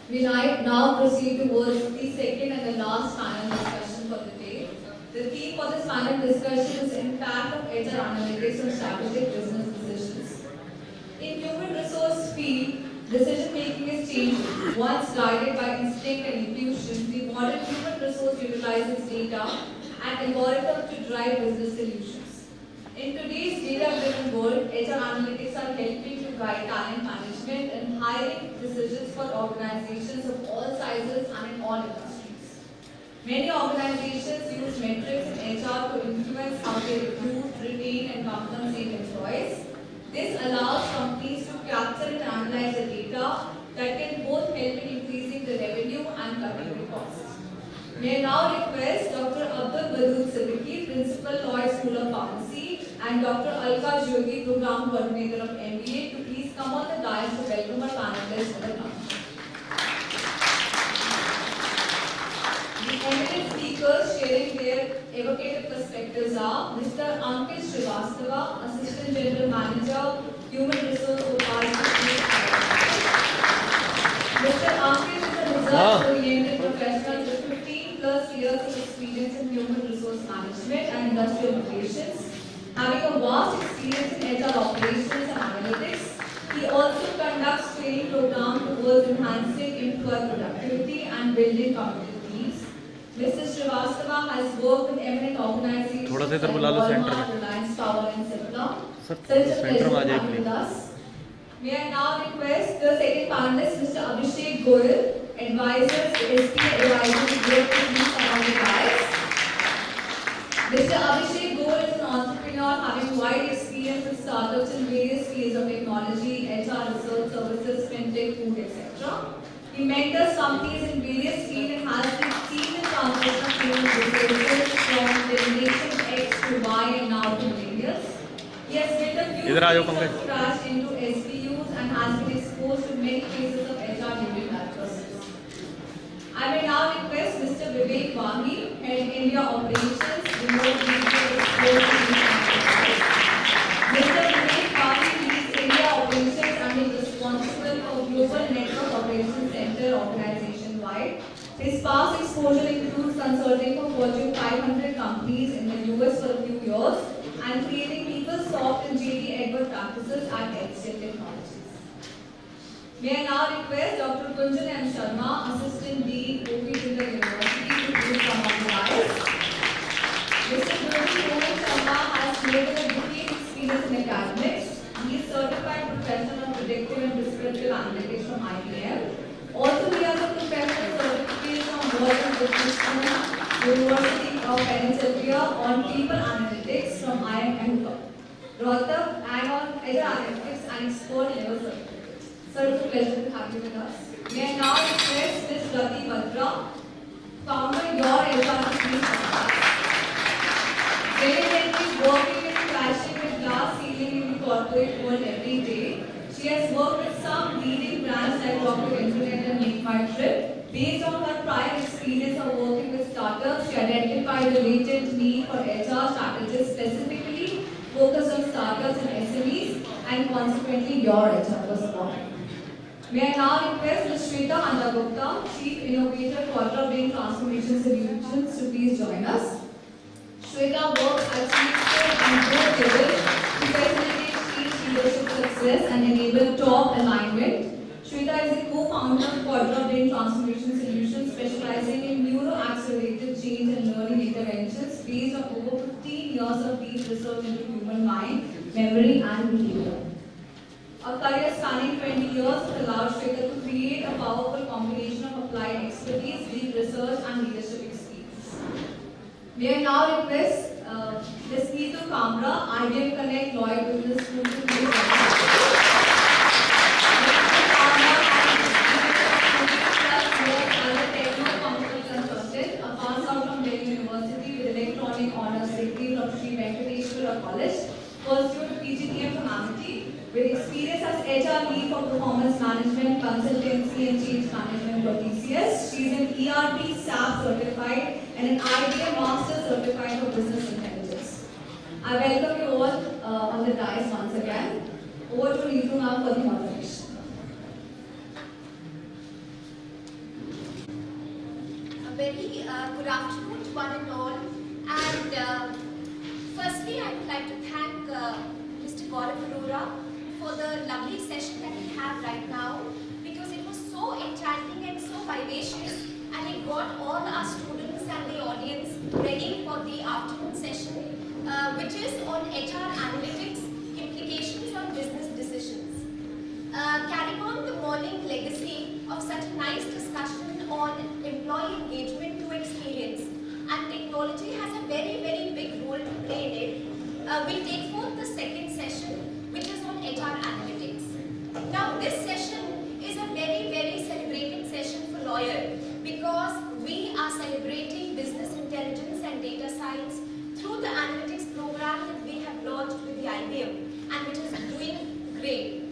We now proceed towards the second and the last panel discussion for the day. The theme for this panel discussion is impact of HR analytics on strategic business decisions. In human resource field, decision making is changing. Once guided by instinct and intuition, the modern human resource utilizes data and algorithms to drive business solutions. In today's data-driven world, HR analytics are helping to guide talent management and hiring decisions for organizations of all sizes and in all industries. Many organizations use metrics in HR to influence how they recruit, retain, and compensate employees. This allows companies to capture and analyze the data that can both help in increasing the revenue and cutting the costs. May I now request Dr. Abdul, Principal, Lloyd School of Pharmacy, and Dr. Alka, Jyoti, Program Coordinator of MBA, to please come on the dais to welcome our panelists for the lunch. The eminent speakers sharing their evocative perspectives are Mr. Ankit Srivastava, Assistant General Manager, Human Resource Gopal. Mr. Ankit is a result-oriented professional with 15+ years of experience in human resource management and industrial operations. Having a vast experience in HR operations and analytics, he also conducts training programs towards enhancing employee productivity and building community teams. Mr. Srivastava has worked with eminent organizations like Walmart, Reliance Power and Cipla. Such a pleasure to have with us. May I now request the second panelist, Mr. Abhishek Goyal, Advisors, SPA Advisory Group, to please come on the dais. Mr. Abhishek Goyal is an entrepreneur having wide experience with startups in various fields of technology, HR, research services, fintech, food, etc. He mentors companies in various fields and has seen the transition of human resources from generation X to Y and now to millennials. He has built a few teams from scratch into SBUs and has been exposed to many cases of HR during that process. I may now request Mr. Vivek, Vahie, Head India Operations, Remote Regional Export. Mr. Vivek Vahie leads India Operations and is responsible for Global Network Operations Center organization-wide. His past exposure includes consulting for Fortune 500 companies in the US for a few years and creating PeopleSoft and JD Edward practices at Dept Technologies. May I now request Dr. Gunjan and Sharma, Assistant Dean, OP Jindal University, to please come on the dais. Mr. Gunjan Sharma has more than a decade experience in academics. He is certified professional of predictive and descriptive analytics from IBM. Also, he has a professional certificate from Goyal University of Pennsylvania on people analytics from IIM Rati and on HR analytics and expert level certificates. Sir, it's a pleasure to have you with us. May I now request Ms. Rati Batra, founder your HR please. Diligently working and crashing with glass ceiling in the corporate world every day. She has worked with some leading brands like Rocket Internet and Make My Trip. Based on her prior experience of working with startups, she identified the latent need for HR strategists specifically focused on startups and SMEs, and consequently your HR was born. May I now request Ms. Shewta, Chief Innovator, Quadra Transformation Solutions, to please join us. Shewta works at C-Score and board levels to facilitate team leadership success and enable top alignment. Shewta is the co-founder of Quadra Transformation Solutions, specializing in neuro-accelerated change and learning interventions based on over 15 years of deep research into human mind, memory, and behavior. A career spanning 20 years has allowed Shewta to create a powerful combination of applied expertise, deep research, and leadership experience. May I now request Ms. Neetu, Kamra, IBM Connect, Lloyd Business School, to please join us. College, pursued PGDM from Amity, with experience as HR lead for performance management, consultancy and change management for TCS. She is an ERP SAP certified and an IBM Master certified for business intelligence. I welcome you all on the dais once again. Over to Neetu now for the moderation. very good afternoon to one and all. And firstly, I would like to thank Mr. Goyal for the lovely session that we have right now, because it was so enchanting and so vivacious, and it got all our students and the audience ready for the afternoon session, which is on HR analytics, implications on business decisions. Carrying on the morning legacy of such a nice discussion on employee engagement to experience, and technology has a very, very big role to play in it. We'll take forth the second session, which is on HR analytics. Now, this session is a very, very celebrated session for Lloyd, because we are celebrating business intelligence and data science through the analytics program that we have launched with the IBM, and which is doing great.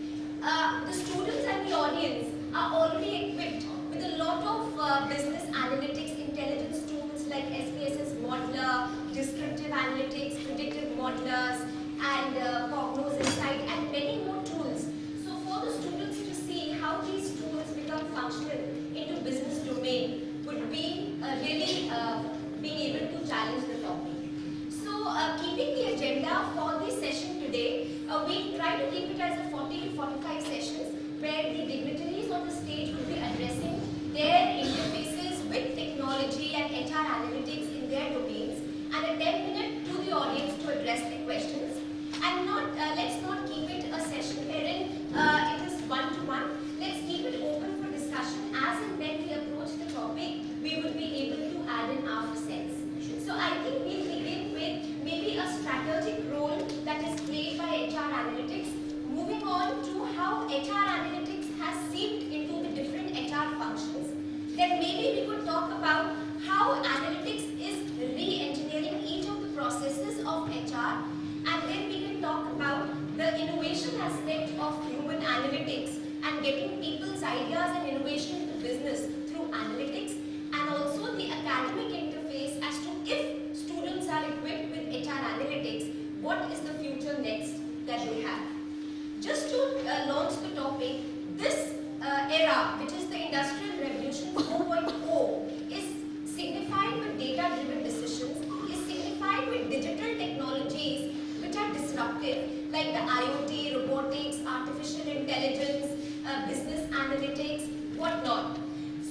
The students and the audience are already equipped with a lot of business analytics intelligence tools like SPSS modeler, descriptive analytics, predictive modelers, and Cognos Insight, and many more tools. So for the students to see how these tools become functional into business domain would be really being able to challenge the topic. So keeping the agenda for this session today, we try to keep it as a 40 to 45 sessions where the dignitaries on the stage will be addressing their interfaces with technology and HR analytics in their domains, and a 10-minute to the audience to address the questions. And let's not keep it a session wherein it is one-to-one. Let's keep it open for discussion. As and when we approach the topic, we will be able to add in our sense. So I think we'll begin with maybe a strategic role that is played by HR analytics, moving on to how HR analytics has seeped into the different HR functions. Then maybe we could talk about how analytics is re-engineering each of the processes of HR, and then we can talk about the innovation aspect of human analytics and getting people's ideas and innovation into business through analytics, and also the academic interface as to if students are equipped with HR analytics, what is the future next that they have. Just to launch the topic, this era, which is the Industrial Revolution 4.0, is signified with data-driven decisions, is signified with digital technologies which are disruptive, like the IoT, robotics, artificial intelligence, business analytics, whatnot.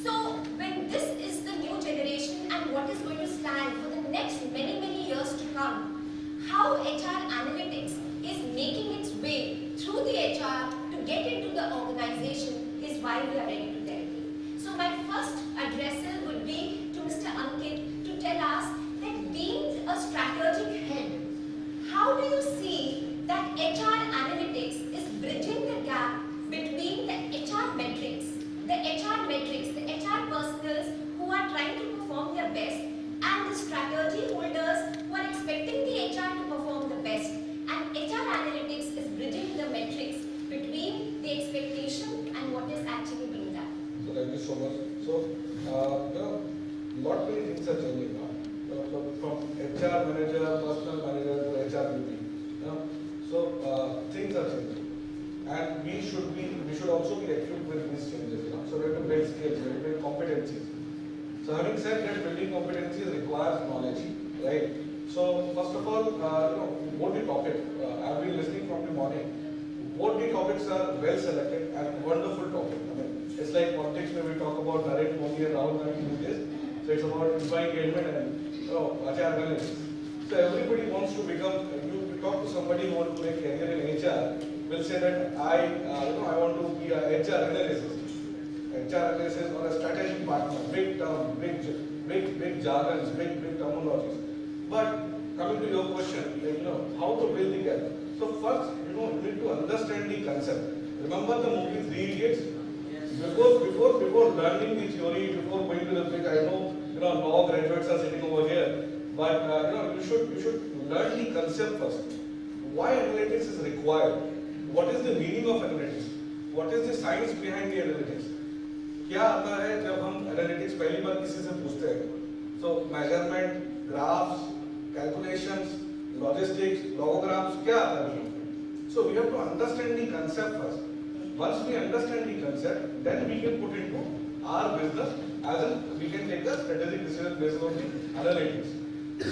So when this is the new generation and what is going to stand for the next many, many years to come, how HR analytics is making its way through the HR to get into the organization is why we are ready to delve in. So my first addressal would be to Mr. Ankit to tell us that being a strategic head, how do you see that HR analytics is bridging the gap between the HR metrics, the HR personals who are trying to perform their best, and the strategy holders who are expecting the HR to perform the best, and HR analytics is bridging the metrics between the expectation and what is actually being done. So thank you so much. So, lot many things are changing now. From HR manager, personal manager to HR VP. So things are changing, and we should also be equipped with these changes. So we have to build skills, we have to build competencies. So having said that, building competencies requires knowledge, right? So first of all, both the topic, I've been listening from the morning. Both the topics are well selected and wonderful topic. I mean, it's like politics where we talk about Narendra Modi and Rahul Gandhi do this. So it's about employee engagement and HR analytics. So everybody wants to become. You talk to somebody who wants to make career in HR, will say that I want to be a HR analysis or a strategic partner. Big term, big jargons, big terminologies. But coming to your question, how to build the gap. So first, you need to understand the concept. Remember the movie Three Idiots? Before learning the theory, before going to the big, I know law graduates are sitting over here, but you should learn the concept first. Why analytics is required? What is the meaning of analytics? What is the science behind the analytics? क्या आता है जब हम analytics पहली बार किसी से पूछते हैं? So measurement, graphs, calculations, logistics, logograms, क्या आता है? So we have to understand the concept first. Once we understand the concept, then we can put into our business, as in we can take a strategic decision based on the analytics.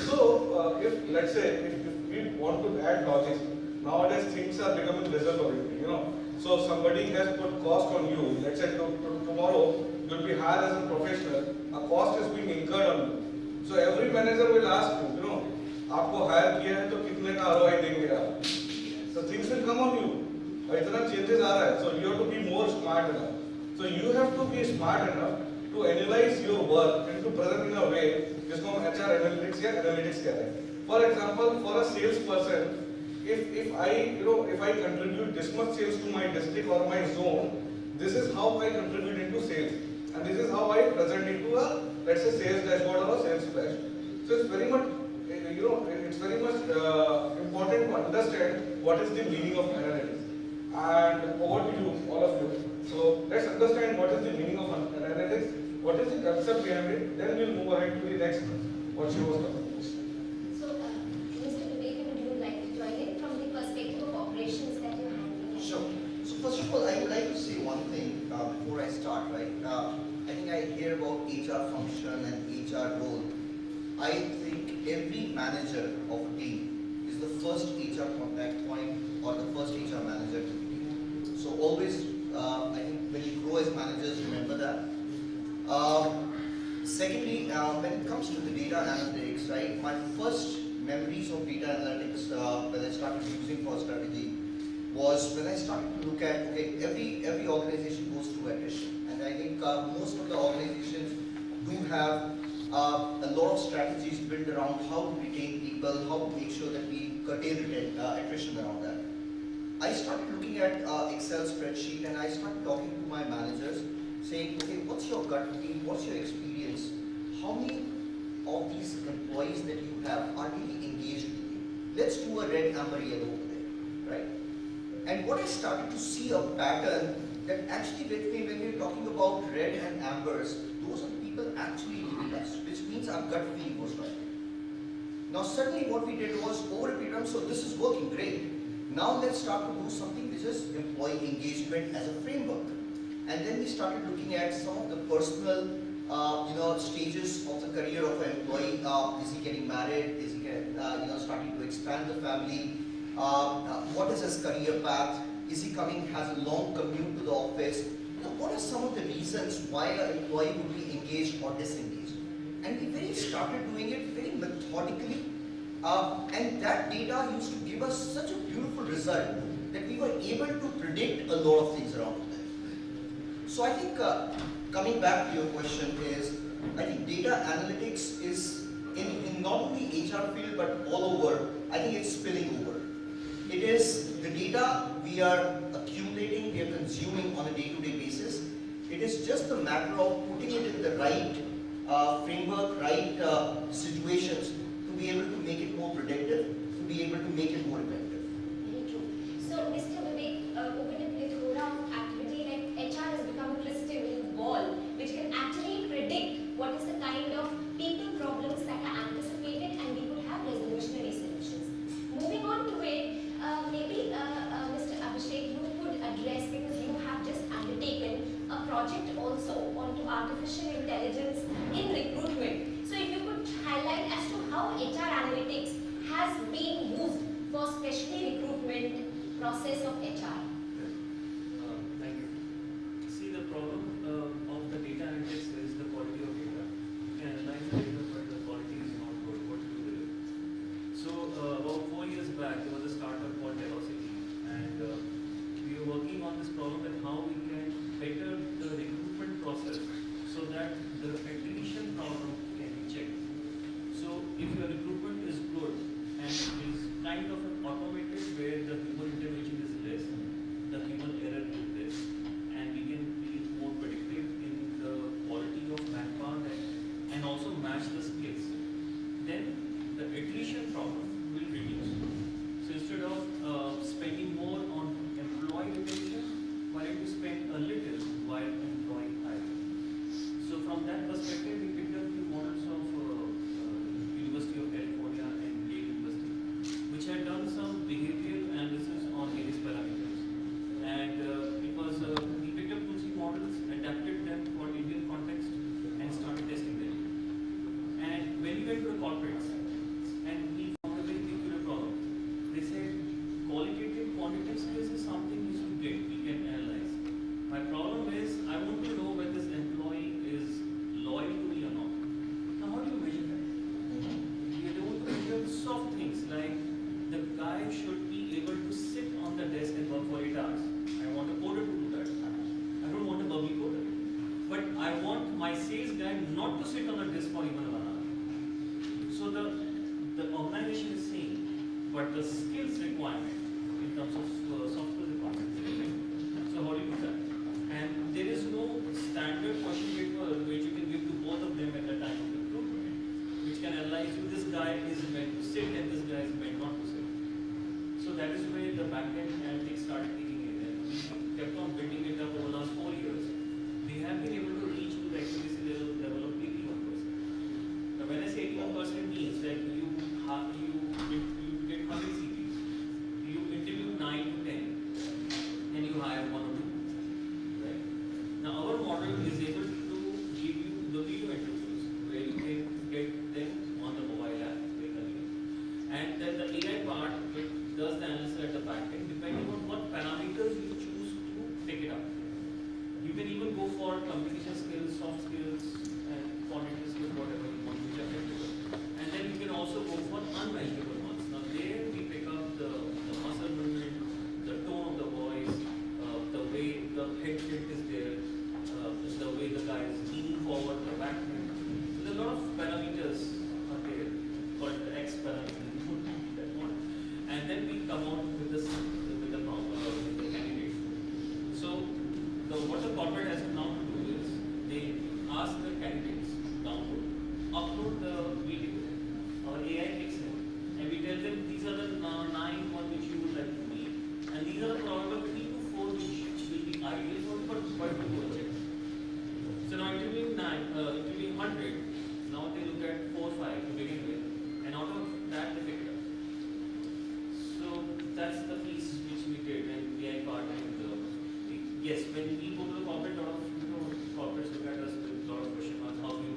So, if let's say if we want to add logics, nowadays things are becoming result oriented, you know. So somebody has put cost on you. Let's say tomorrow you'll be hired as a professional. A cost is being incurred on you. So every manager will ask you, you know, आपको hire किया है तो कितने का ROI देंगे आप? So things will come on you. और इतना changes आ रहा है. So you have to be more smart enough. So you have to be smart enough to analyze your work and to present in a way जिसको हम HR analytics या analytics कहते हैं. For example, for a salesperson, if I contribute this much sales to my district or my zone, this is how I contribute into sales, and this is how I present into a, let's say, sales dashboard or a sales flash. So it's very much, it's very much important to understand what is the meaning of analytics. And over to you, all of you. So let's understand what is the meaning of analytics, what is the concept behind it. Then we'll move ahead to the next what she was talking about. Mr. Vivek, would you like to join in from the perspective of operations that you're handling? Sure. So first of all, I would like to say one thing before I start, right? I think I hear about HR function and HR role. I think every manager of a team is the first HR contact point or the first HR manager to the team. So always, I think when you grow as managers, remember that. Secondly, when it comes to the data analytics, right, my first memories of data analytics when I started using for strategy was when I started to look at, okay, every organization goes through attrition, and I think most of the organizations do have a lot of strategies built around how to retain people, how to make sure that we curtail attrition around that. I started looking at Excel spreadsheet, and I started talking to my managers, saying, okay, what's your gut feel, what's your experience, how many of these employees that you have are really engaged with you? Let's do a red, amber, yellow over there, right? And what I started to see a pattern that actually when we're talking about red and ambers, those are the people actually leading us, which means our gut feeling was right. Now suddenly what we did was over a period of time, so this is working great. Now let's start to do something which is employee engagement as a framework. And then we started looking at some of the personal stages of the career of an employee. Is he getting married? Is he starting to expand the family? What is his career path? Is he has a long commute to the office? What are some of the reasons why an employee would be engaged or disengaged? And we really started doing it very methodically. And that data used to give us such a beautiful result that we were able to predict a lot of things around it. So I think coming back to your question is, I think data analytics is in not only HR field but all over, I think it's spilling over. It is the data we are accumulating, we are consuming on a day-to-day basis. It is just a matter of putting it in the right framework, right situations to be able to make it more predictive, to be able to make it more effective. Very true. So, Mr. Vivek, open a plethora of activity like HR has become a crystal ball, which can actually predict what is the kind of people problems that are anticipated, and we could have resolutionary solutions. Moving on to it, maybe Mr. Abhishek, you could address, because you have just undertaken a project also onto artificial intelligence in recruitment. So if you could highlight as to how HR analytics has been used for especially recruitment process of HR. Thank you. See, the problem of the data analytics is the quality of data. You can analyze the data, but the quality is not good. What to do with it? So about 4 years back, there was a startup called Velocity, and we were working on this problem that how we can better the recruitment process so that the attrition problem can be checked. So if your recruitment is good and is kind of automated where the human intervention is less, and not to sit on a desk for even 1 hour. So the organization is same, but the skills requirement in terms of software requirement is different. So how do you do that? And there is no standard question paper which you can give to both of them at the time of recruitment, which can analyze you, this guy is meant to sit and this guy is meant not to sit. So that is where the back-end analytics started kicking in, and we kept on building it up over the last 4 years. We have been able to reach to the accuracy level of 81%. Now when I say 81% means that you get 100 CVs, you interview 9 to 10, and you hire 1 or 2. Right? Now our model is able to give you the video interviews where you can get them on the mobile app very convenient. And then the AI part, it does the analysis at the back end depending on what parameters you choose to pick it up. You can even go for communication skills, soft skills, and cognitive skills, whatever you want, which are technical. And then you can also go for unmeasurable ones. Now there we pick up the muscle movement, the tone of the voice, the way the head tilt is there, the way the guy is leaning forward, the back tilt. So there are a lot of parameters are there, called the X parameters, that one. And then we come out with the candidate. So what the corporate has to now do is they ask the candidates download, upload the video. Our AI kicks in, and we tell them these are the 9 ones which you would like to meet, and these are the probable 3 to 4 which will be ideal for you, but to go check. So now interviewing 100, now they look at 4 or 5 to begin with, and out of that they pick it up. So that's the piece which we did, and we are partnering with yes, when we go to the corporate, a lot of corporates look at us with a lot of question marks, how do you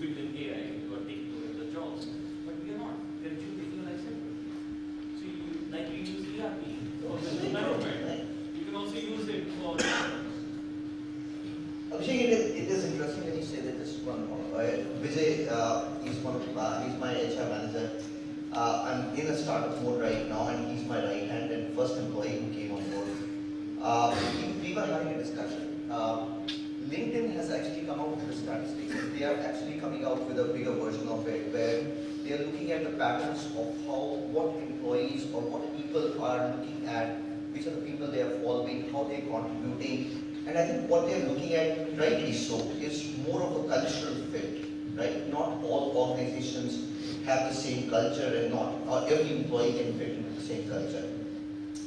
build an AI, you are taking over the jobs. But we are not. We are actually taking a life cycle. So like we use ERP for the environment. You can also use it for Abhishek, it is interesting when you say that this one. Vijay, he's my HR manager. I'm in a startup mode right now, and he's my right hand and first employee who came on board. We were having a discussion. LinkedIn has actually come out with the statistics. They are actually coming out with a bigger version of it, where they are looking at the patterns of what employees or what people are looking at, which are the people they are following, how they are contributing. And I think what they are looking at, rightly so, is more of a cultural fit, right? Not all organizations have the same culture, and not every employee can fit into the same culture.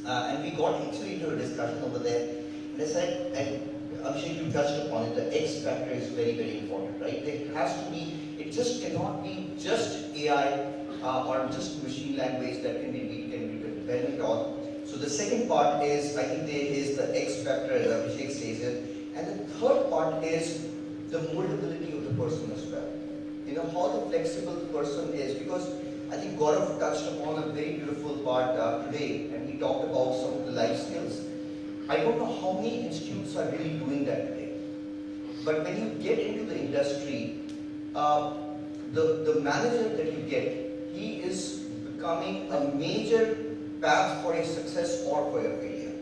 And we got actually into a discussion over there, and I said, and Abhishek, you touched upon it, the X factor is very, very important, right? There has to be, it just cannot be just AI or just machine language that can be dependent on. So the second part is, I think there is the X factor, as Abhishek says it, and the third part is the moldability of the person as well. You know, how the flexible the person is, because I think Gaurav touched upon a very beautiful part today, and he talked about some of the life skills. I don't know how many institutes are really doing that today. But when you get into the industry, the manager that you get, he is becoming a major path for a success or for a failure.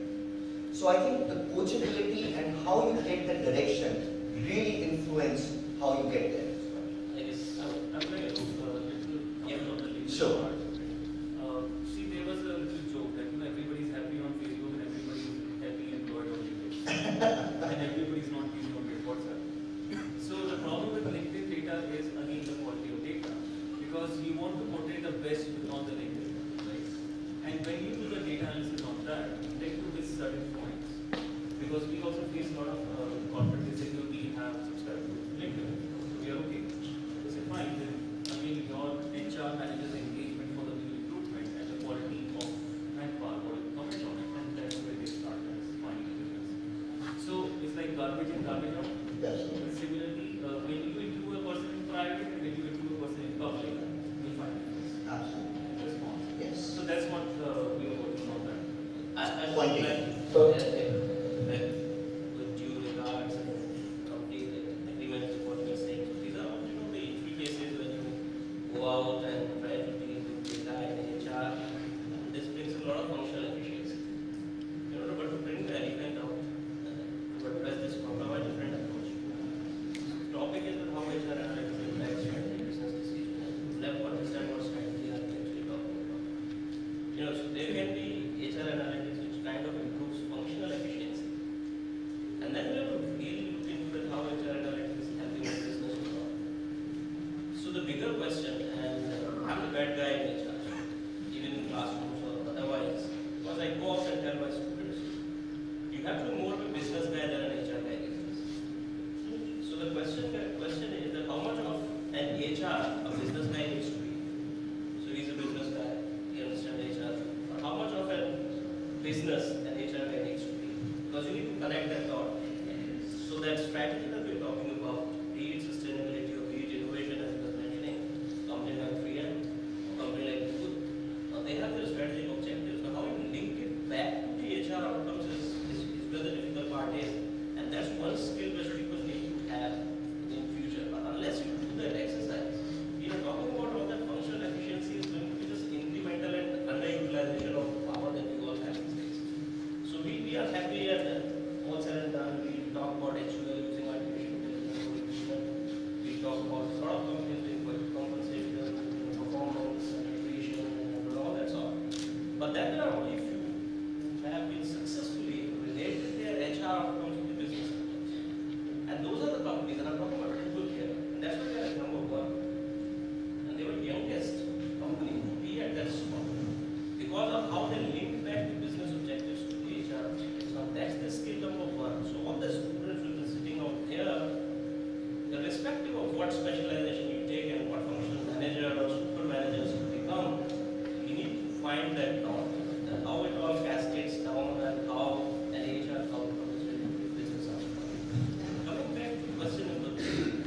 So I think the coachability and how you get the direction really influence how you get there. I guess I would like to comment on the LinkedIn Sure. part. See, there was a little joke that everybody's happy on Facebook and everybody's happy and Lloyd on LinkedIn. And everybody's not busy on WhatsApp. So the problem with LinkedIn data is again the quality of data, because you want to portray the best on the LinkedIn, right? And when you do the data analysis on that, you tend to miss certain points, because we also face a lot of corporate saying we have subscribed to LinkedIn, so we are okay. So say fine, then again your HR manager's engagement for the new recruitment and the quality of manpower, what you comment on it, and that's where they start as finding a difference. So it's like garbage in, garbage out. Yes. Similarly, when you interview a person in private and when you interview a person in public, you find a difference. Absolutely. Response. Yes. So that's what we are working on that. I Pointing. like So- with due regard strategy that we're talking about, be it sustainability or be it innovation, as you were mentioning, company like 3M, company like Wadood, they have their strategic objectives, but how you link it back to the HR outcomes is where the difficult part is. And that's one skill which people need to have in future. But unless you do that exercise, talking about all that functional efficiency is going to be just incremental and underutilization of power that we all have these days. So we are happy and all said and done. We talk about HUL using artificial intelligence. We talk about a lot of companies doing compensation, performance, and creation, and all that sort. But then there are only few who have been successfully related their HR outcomes to the business outcomes. And those are the companies, and I'm talking about Google here, and that's why they are at number one. And they were the youngest company to be at that spot because of how they link back the business objectives to the HR objectives. Now that's the skill number one. So all the students will be sitting out here, irrespective of what specialization you take and what functional manager or super managers you become, you need to find that knot, and how it all cascades down and how an HR outcome is related to business outcome. Coming back to question number 3,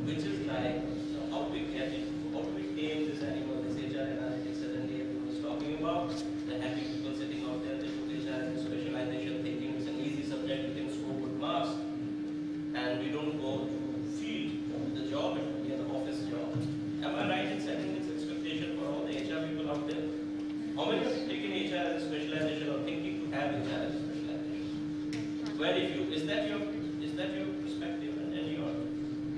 which is like, how do we get it? How do we tame this animal, this HR analytics suddenly everyone is talking about? The happy people sitting out there, they put HR as a specialization, thinking it's an easy subject, you can score good marks, and we don't go to field, the job, it will be an office job. Am I right in setting this expectation for all the HR people out there? How many of you taken HR as a specialization or thinking to have HR as a specialization? Very few. Is that your perspective and your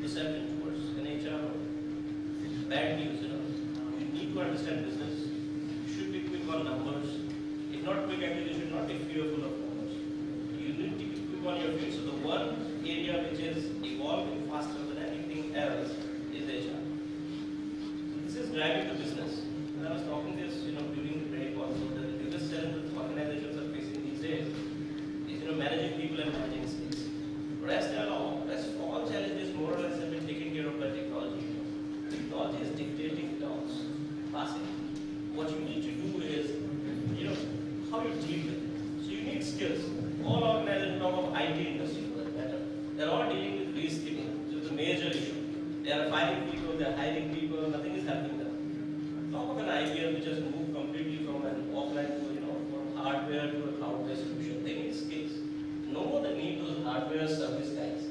perception towards an HR? Bad news, you need to understand business. You should be quick on numbers. If not quick, actually, you should not be fearful of numbers. You need to be quick on your feet. So the one area which is evolving faster than anything else is HR. So this is driving the business. And I was talking this, during the break also, that the biggest challenge that organizations are facing these days is, managing people and managing skills. Rest all challenges more or less have been taken care of by technology. Technology is dictating laws, passing. What you need to do is, how you deal with it. So you need skills. All organizations talk of IT industry for that matter. They're all dealing with reskilling, which is a major issue. They are firing people, they are hiring people, nothing is happening there. Talk of an IBM which has moved completely from an offline to, from hardware to a cloud-based solution. They need skills. No more they need those hardware service guys.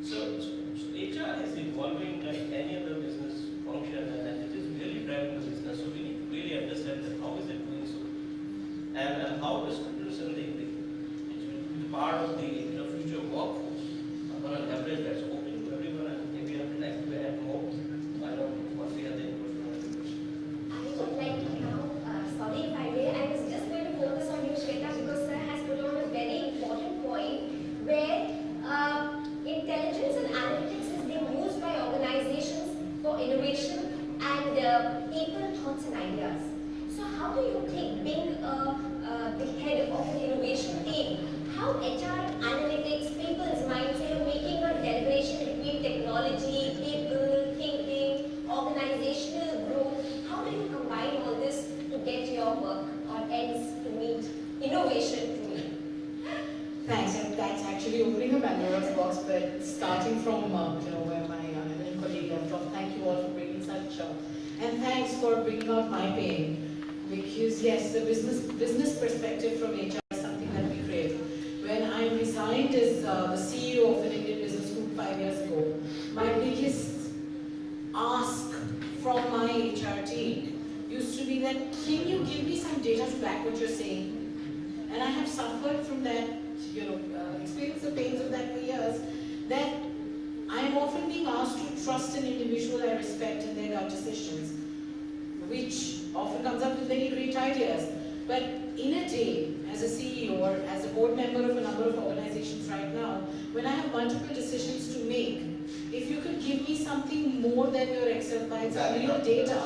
So HR is evolving like any other business function, and it is really driving the business. So we need to really understand that how is it doing so, and how the students and the part of the future workforce are going to leverage that. So open to everyone, and maybe I would like to add more. I don't know what the other input. I would like to now, sorry if I may, I was just going to focus on you, Shweta, because sir has put on a very important point where intelligence and analytics is being used by organizations for innovation and people, thoughts and ideas. So how do you think, being the head of an innovation team, how HR analytics, people's minds, making a deliberation between technology, people, thinking, organizational growth, how do you combine all this to get your work or ends to meet innovation to meet? Thanks, and that's actually opening a Pandora's box, but starting from where my eminent colleague left off. Thank you all for bringing such, and thanks for bringing out my pain, because yes, the business perspective from HR is something that we crave. When I resigned as the CEO of an Indian business group 5 years ago, my biggest ask from my HR team used to be that, can you give me some data to back what you're saying? And I have suffered from that, experienced the pains of that for years, that I am often being asked to trust an individual I respect in their gut decisions, which often comes up with very great ideas. But in a day, as a CEO or as a board member of a number of organizations right now, when I have multiple decisions to make, if you could give me something more than your Excel files, real data,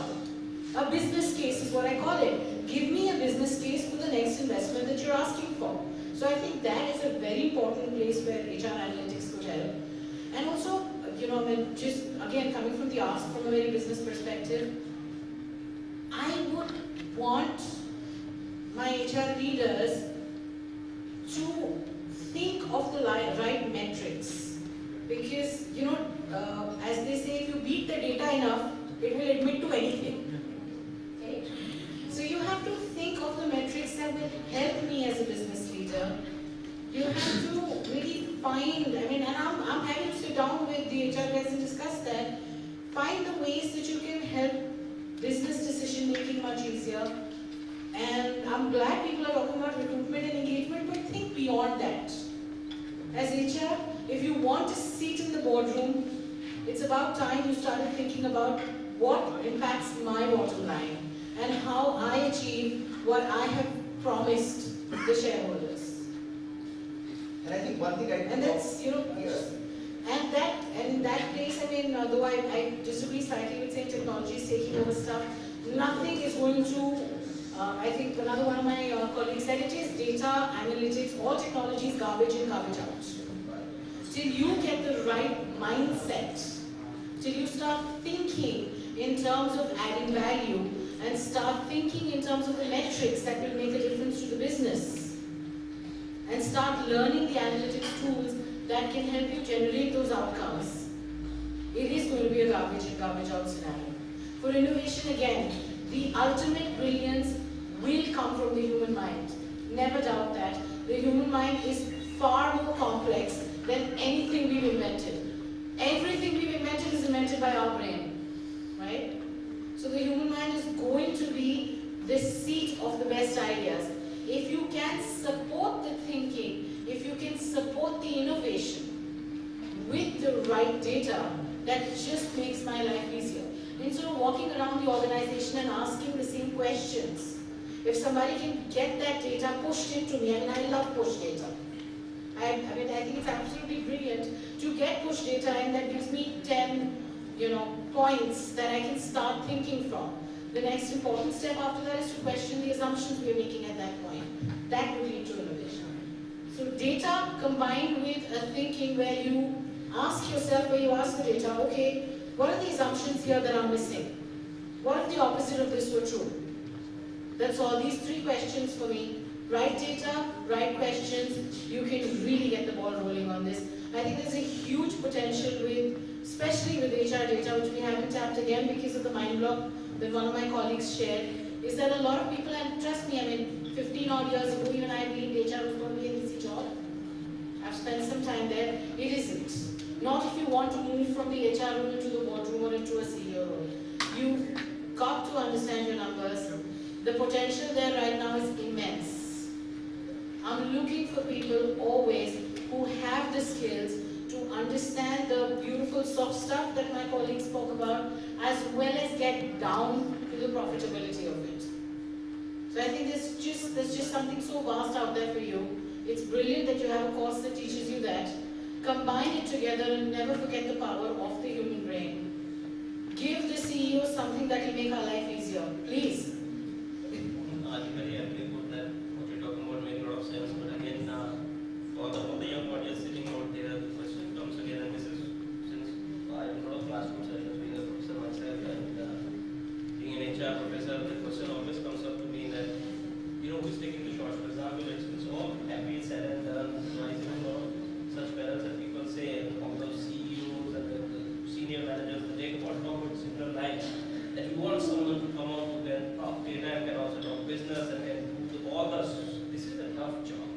a business case is what I call it. Give me a business case for the next investment that you're asking for. So I think that is a very important place where HR analytics could help. And also, just again, coming from the ask from a very business perspective, I would want my HR leaders to think of the the right metrics. Because, as they say, if you beat the data enough, it will admit to anything. Okay? So you have to think of the metrics that will help me as a business leader. You have to really find, and I'm having to sit down with the HR guys and discuss that. Find the ways that you can help business decision making much easier. And I'm glad people are talking about recruitment and engagement, but think beyond that. As HR, if you want a seat in the boardroom, it's about time you started thinking about what impacts my bottom line and how I achieve what I have promised the shareholders. And I think one thing And that's, yes. And in that place, though I disagree slightly with saying technology is taking over stuff, nothing is going to, I think another one of my colleagues said it is data, analytics, all technology is garbage in, garbage out. Till you get the right mindset, till you start thinking in terms of adding value and start thinking in terms of the metrics that will make a difference to the business, and start learning the analytics tools that can help you generate those outcomes, it is going to be a garbage in, garbage out scenario. For innovation, again, the ultimate brilliance will come from the human mind. Never doubt that. The human mind is far more complex than anything we've invented. Everything we've invented is invented by our brain, right? So the human mind is going to be the seat of the best ideas. If you can support the thinking, if you can support the innovation with the right data, that just makes my life easier. Instead of walking around the organization and asking the same questions, if somebody can get that data pushed into me, I love push data. I think it's absolutely brilliant to get push data, and that gives me 10, points that I can start thinking from. The next important step after that is to question the assumptions we're making at that point. That will lead to innovation. So data combined with a thinking where you ask yourself, where you ask the data, okay, what are the assumptions here that I'm missing? What if the opposite of this were true? That's all. These 3 questions for me. Right data, right questions, you can really get the ball rolling on this. I think there's a huge potential especially with HR data, which we haven't tapped again because of the mind block that one of my colleagues shared, is that a lot of people, and trust me, 15 odd years ago, even I believed HR was going to be an easy job. I've spent some time there. It isn't. Not if you want to move from the HR room into the boardroom or into a CEO role. You've got to understand your numbers. The potential there right now is immense. I'm looking for people always who have the skills to understand the beautiful soft stuff that my colleagues spoke about, as well as get down to the profitability of it. So I think there's just something so vast out there for you. It's brilliant that you have a course that teaches you that. Combine it together and never forget the power of the human brain. Give the CEO something that will make our life easier. Please. I very agree with that. What you're talking about makes a lot of sense. But again, for all the young audience sitting out there, the question comes again, and this is since I have a lot of classroom sessions being a professor myself and being an HR professor, the question always comes up to me that, who's taking the shots? For example, it's all happy, said and done. So I see a lot of such parents that people say, all those CEOs and the senior managers, they talk about similar lines. That you want someone to come out who can talk data and can also talk business and can do all this. This is a tough job.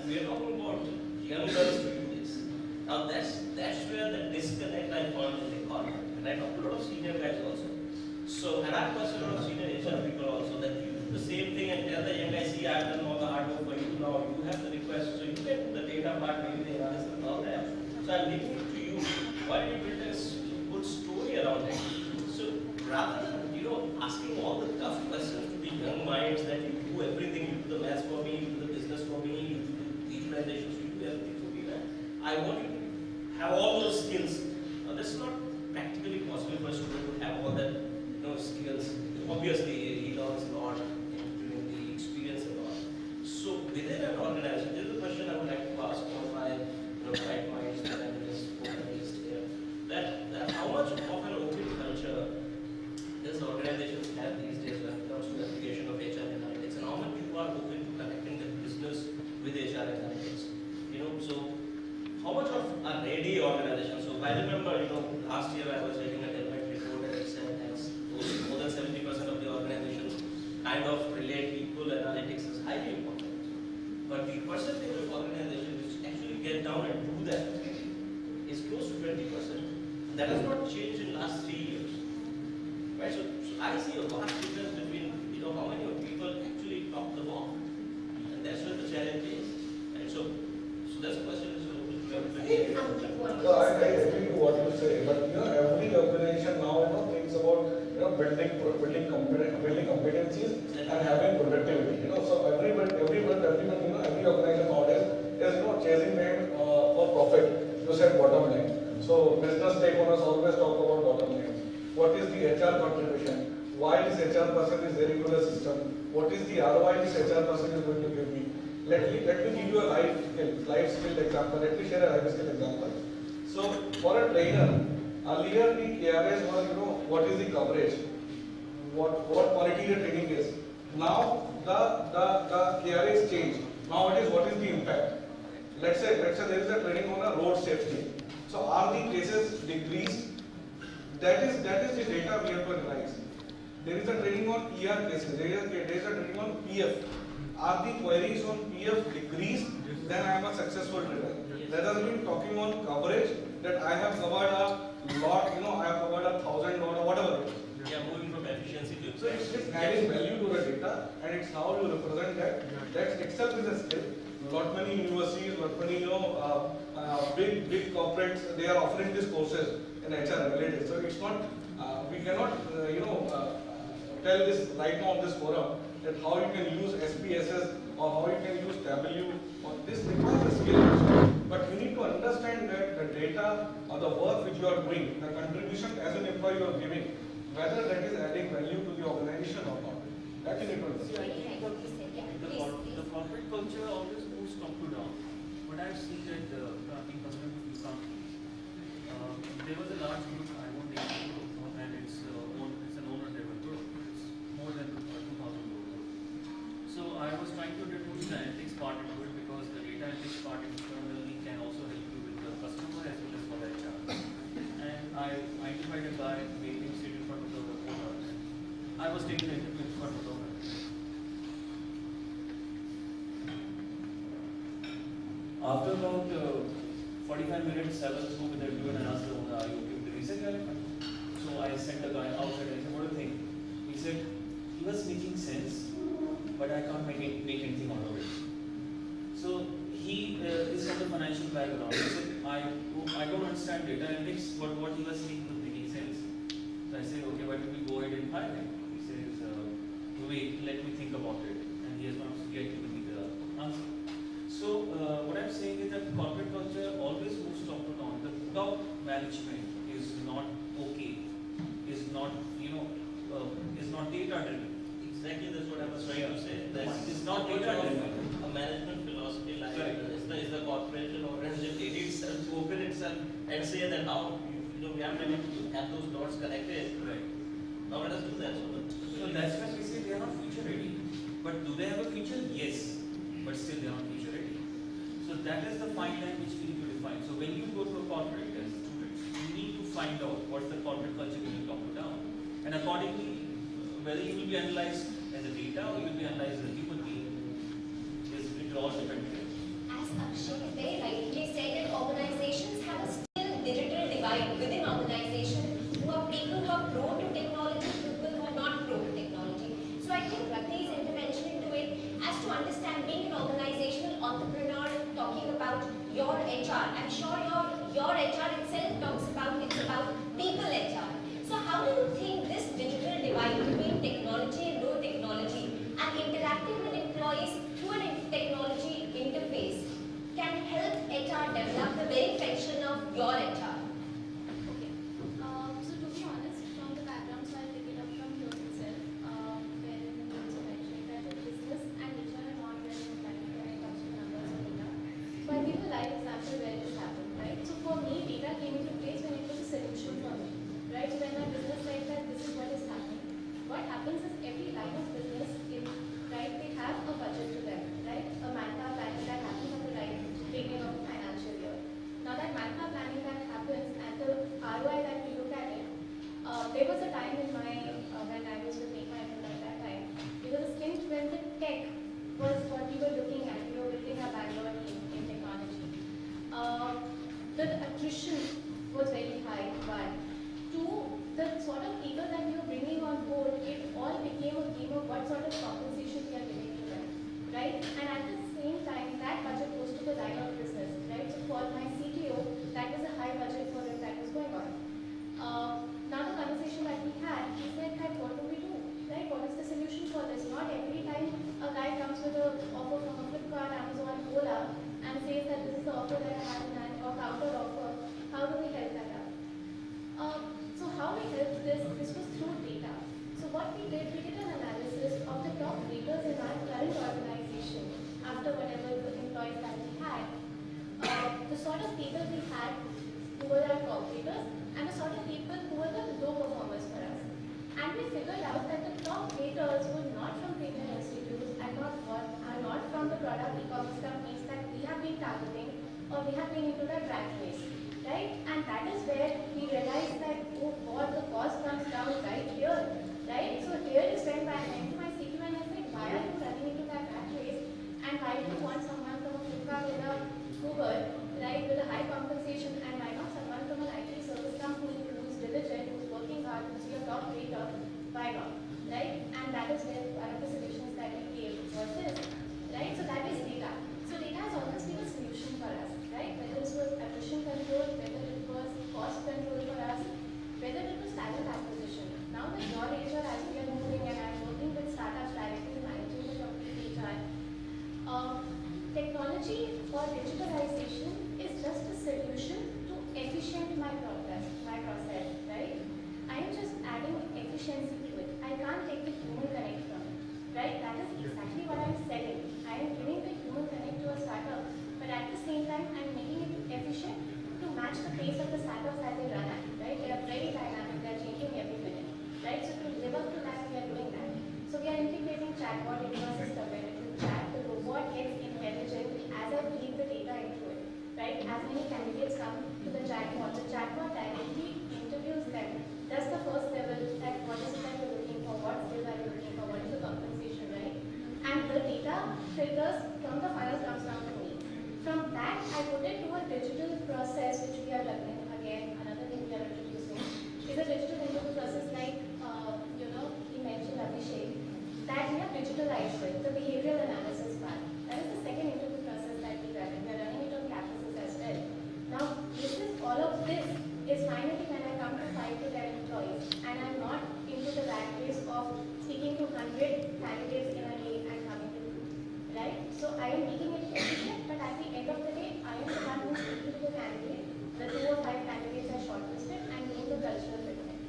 And we are talking about young girls to do this. Now that's where the disconnect I found in the economy. And I talk to a lot of senior guys also. So, and I've personally a lot of senior HR people also, that you do the same thing and tell the young guys, see, I've done all the hard work for you now, you have the request, so you can do the data part, maybe the analysis and all that. So I'm leaving it to you. Why don't you build a good story around it? So rather than, asking all the tough questions to the young minds that you do everything, you do the maths for me, you do the business for me, you do visualizations, you do everything for me, I want you to have all those skills. Now that's not practically possible for a student to have all that skills. Obviously he learns a lot during the experience a lot. So within an organization, this is a question I would like to ask all my bright minds, panelists here, that how much of an open culture does organizations have these days when it comes to the application of HR analytics, and how much people are open to connecting the business with HR analytics? So HR ready organization. So I remember, last year I was reading a Dept report and it said that more than 70% of the organizations kind of relate people analytics is highly important. But the percentage of organizations which actually get down and do that is close to 20%. That has not changed in last 3 years. Right? So I see a vast difference between how many of people actually talk the walk. And that's what the challenge is. And so that's the question. So I agree to what you say, but every organization now thinks about building competencies and having productivity. So every organization nowadays is chasing behind for profit. You said bottom line. So business stakeholders always talk about bottom line. What is the HR contribution? Why this HR person is there into the system? What is the ROI this HR person is going to give me? Let me give you a life skill example. Let me share a life skill example. So for a trainer, earlier the KRAs was what is the coverage, what quality the training is. Now the KRAs change. Now it is what is the impact. Let's say there is a training on a road safety. So are the cases decreased? That is the data we have to analyze. There is a training on ER cases. There is a training on PF. Are the queries on PF decreased? Then I am a successful trainer. Rather than talking on coverage, that I have covered a lot, I have covered 1,000 or whatever. Yeah, moving from efficiency to. So it's adding value to the data, and it's how you represent that. That itself is a skill. Lot many universities, lot many big corporates, they are offering these courses in HR analytics. So it's not, we cannot tell this right now on this forum that how you can use SPSS or how you can use W or this requires a skill also. But you need to understand that the data or the work which you are doing, the contribution as an employee you are giving, whether that is adding value to the organization or not. That you need to understand. The corporate culture always moves top to down. But I've seen that in customer companies, there was a large group, I won't name the group, and it's an owner-driven group. It's more than 2,000 group. So I was trying to introduce the analytics part into it because the data analytics part internally can also help you with the customer as well as for the HR. And I identified a guy, made him sit in front of the owner. I was taking the interview in front of the owner. After about 45 minutes, I was through with the interview and I asked the owner, are you okay with the research? So I sent the guy outside and I said, what do you think? He said, he was making sense, but I can't make anything out of it. So he is from the financial background. He said, I don't understand data analytics, but what he was saying was making sense. So I said, okay, why don't we go ahead and hire him? He says, wait, let me think about it. And he has not yet given me the answer. So what I'm saying is that corporate culture always moves top to down. The top management is not okay, is not data driven. Exactly, that's what I was trying to say. It's not data driven. A management philosophy like is the corporation organization ready itself to open itself and say that how we have to have those dots connected. Right. Now let us do that. So that's why we say they are not future ready. But do they have a future? Yes. But still they are not future ready. So that is the fine line which we need to define. So when you go to a corporate as students, you need to find out what's the corporate culture when you talk to down. And accordingly, whether you will be analyzed as a data or you will be analyzed as a human being, it all depends. As Abhishek very rightly said, that organizations have a still digital divide within organization who are people who are prone to technology, people who are not prone to technology. So I think Rati's intervention into it as to understand being an organizational entrepreneur, talking about your HR. I'm sure your HR itself talks about people HR. So how do you think this digital divide between technology and no technology and interacting with employees through an technology interface can help HR develop the very attrition was very high, one. Two, the sort of people that we were bringing on board, it all became a game of what sort of compensation we are giving to them, right? And at the same time, that budget goes to the line of business, right? So for my CTO, that was a high budget for him that was going on. Now the conversation that we had, he said that what do we do, right? What is the solution for this? Not every time a guy comes with an offer from a Flipkart, Amazon, Ola, and says that this is the offer that I have in hand, or counter offer. How do we help that out? So how we helped this was through data. So what we did an analysis of the top raters in our current organization after whatever the employees that we had, the sort of people we had who were our top raters, and the sort of people who were the low performers for us. And we figured out that the top raters were not from premium institutes and are not from the product e-commerce companies that we have been targeting or we have been into the rat race, right? And that is where we realized that, oh God, the cost comes down right here, right? So here is when I went to my CTO and I said, why are you running into that rat race? And why do you want someone from a Flipkart or a Uber, right, with a high compensation, and why not someone from an IT service company who's diligent, who's working hard, who's your top rater? Why not, right? And that is where one of the solutions that we gave was this, right? So that is data. So data has always been a solution for us, right? Whether it was attrition control, whether it was cost control for us, whether it was talent acquisition. Now with your HR, as we are moving and I'm working with startups directly managing the complete HR, technology or digitalization is just a solution to efficient my process, right? I am just adding efficiency to it. I can't take the human connect from it, right? That is exactly what I'm selling. I am giving the human connect to a startup, but at the same time, I'm making it efficient to match the pace of the startups that they run at, right? They are very dynamic, they're changing every minute, right? So to live up to that, we are doing that. So we are integrating chatbot into our system, where it will chat, the robot gets intelligent as I feed the data into it, right? As many candidates come to the chatbot directly interviews them, does the first level, that what is it that you're looking for, what skills are you looking for, what is the compensation, right? And the data filters from the files comes down to me. From that, I put it to a digital process which we are learning. Again, another thing we are introducing is a digital interview process like, he mentioned Abhishek, that we have digitalized it, the behavioral analysis part. That is the second interview process that we run, and we are running it on campuses as well. Now, all of this is finally when I come to 5 to 10 employees, and I'm not into the rat race of speaking to 100 candidates in a day and coming to 2, right? So I am making it efficient, but at the end of the day, I am the one who is speaking to the candidate. The 2 or 5 candidates are shortlisted and doing the cultural fitment.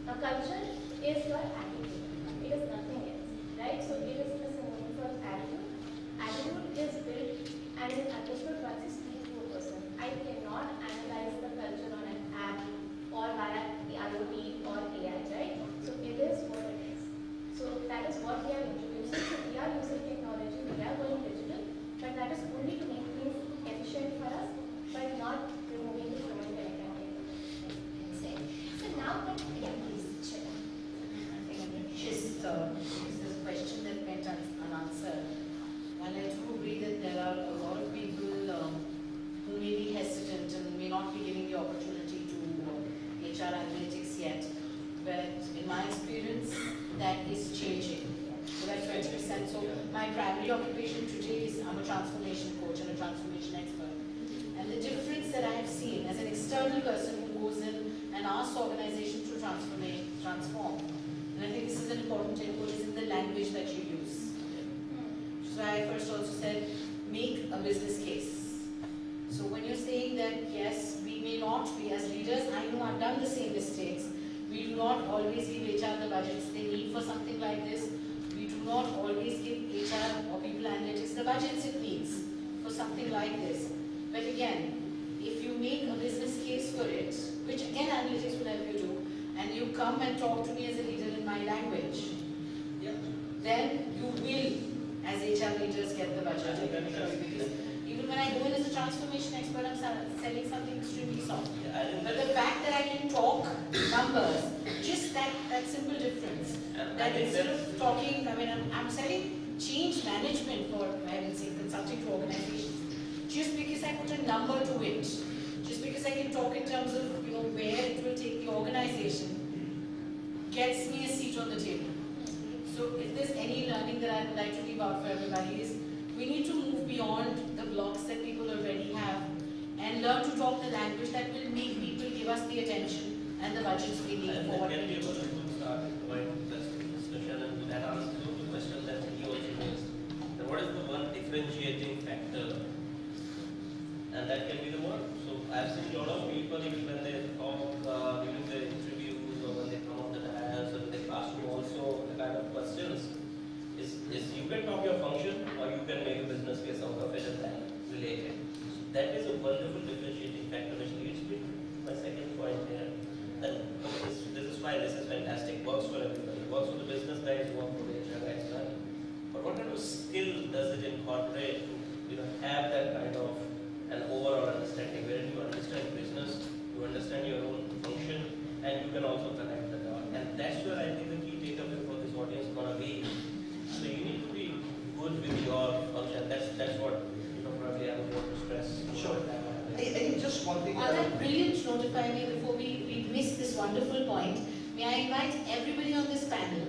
Now, culture is your attitude. It is nothing else, right? So it is a synonym for attitude. Attitude is built and is understood once you speak to a person. I cannot analyze the culture on an app or via the IoT or AI, right? So it is what it is. So that is what we are introducing. So we are using technology, we are going digital, but that is only to make things efficient for us, but not removing the human connectivity. So now, yeah, please, Shewta. Just this question that went unanswered. And I do agree that there are a lot of people who may be hesitant and may not be giving the opportunity to HR analytics yet. But in my experience, that is changing. So that's 20%. So my primary occupation today is I'm a transformation coach and a transformation expert. And the difference that I have seen as an external person who goes in and asks organizations to transform, and I think this is an important input, is in the language that you use. So I first also said, make a business case. So when you're saying that, yes, we may not be as leaders, I know I've done the same mistakes. We do not always give HR the budgets they need for something like this. We do not always give HR or people analytics the budgets it needs for something like this. But again, if you make a business case for it, which again analytics will help you do, and you come and talk to me as a leader in my language, then you will, as HR leaders, get the budget. Because even when I go in as a transformation expert, I'm selling something extremely soft. But the fact that I can talk numbers, just that simple difference. That instead of talking, I'm selling change management for, I would say, consulting to organizations. Just because I put a number to it, just because I can talk in terms of where it will take the organization, gets me a seat on the table. So if there's any learning that I would like to leave out for everybody is, we need to move beyond the blocks that people already have and learn to talk the language that will make people give us the attention and the budgets we need for what we Can be need able to do. to start quite discussion, and that answers the question that he also raised. Then what is the one differentiating factor? And that can be the one. So I've seen a lot of people, even when they talk during the interviews or when they come on the dais or in the classroom also, the kind of questions is you can talk your function or you can make a business case out of it and then relate it. That is a wonderful differentiating factor which leads me to my second point here. That this is fine, this is fantastic, works for everybody, works for the business guys, works for the HR guys, right? But what kind of skill does it incorporate to have that kind of an overall understanding wherein you understand business, you understand your own function, and you can also connect the dot. And that's where I think the key takeaway for this audience is gonna be. So you need to be good with your function. That's what probably I would want to stress. Sure. I think just one thing. On that brilliant note, if I may, before we miss this wonderful point, may I invite everybody on this panel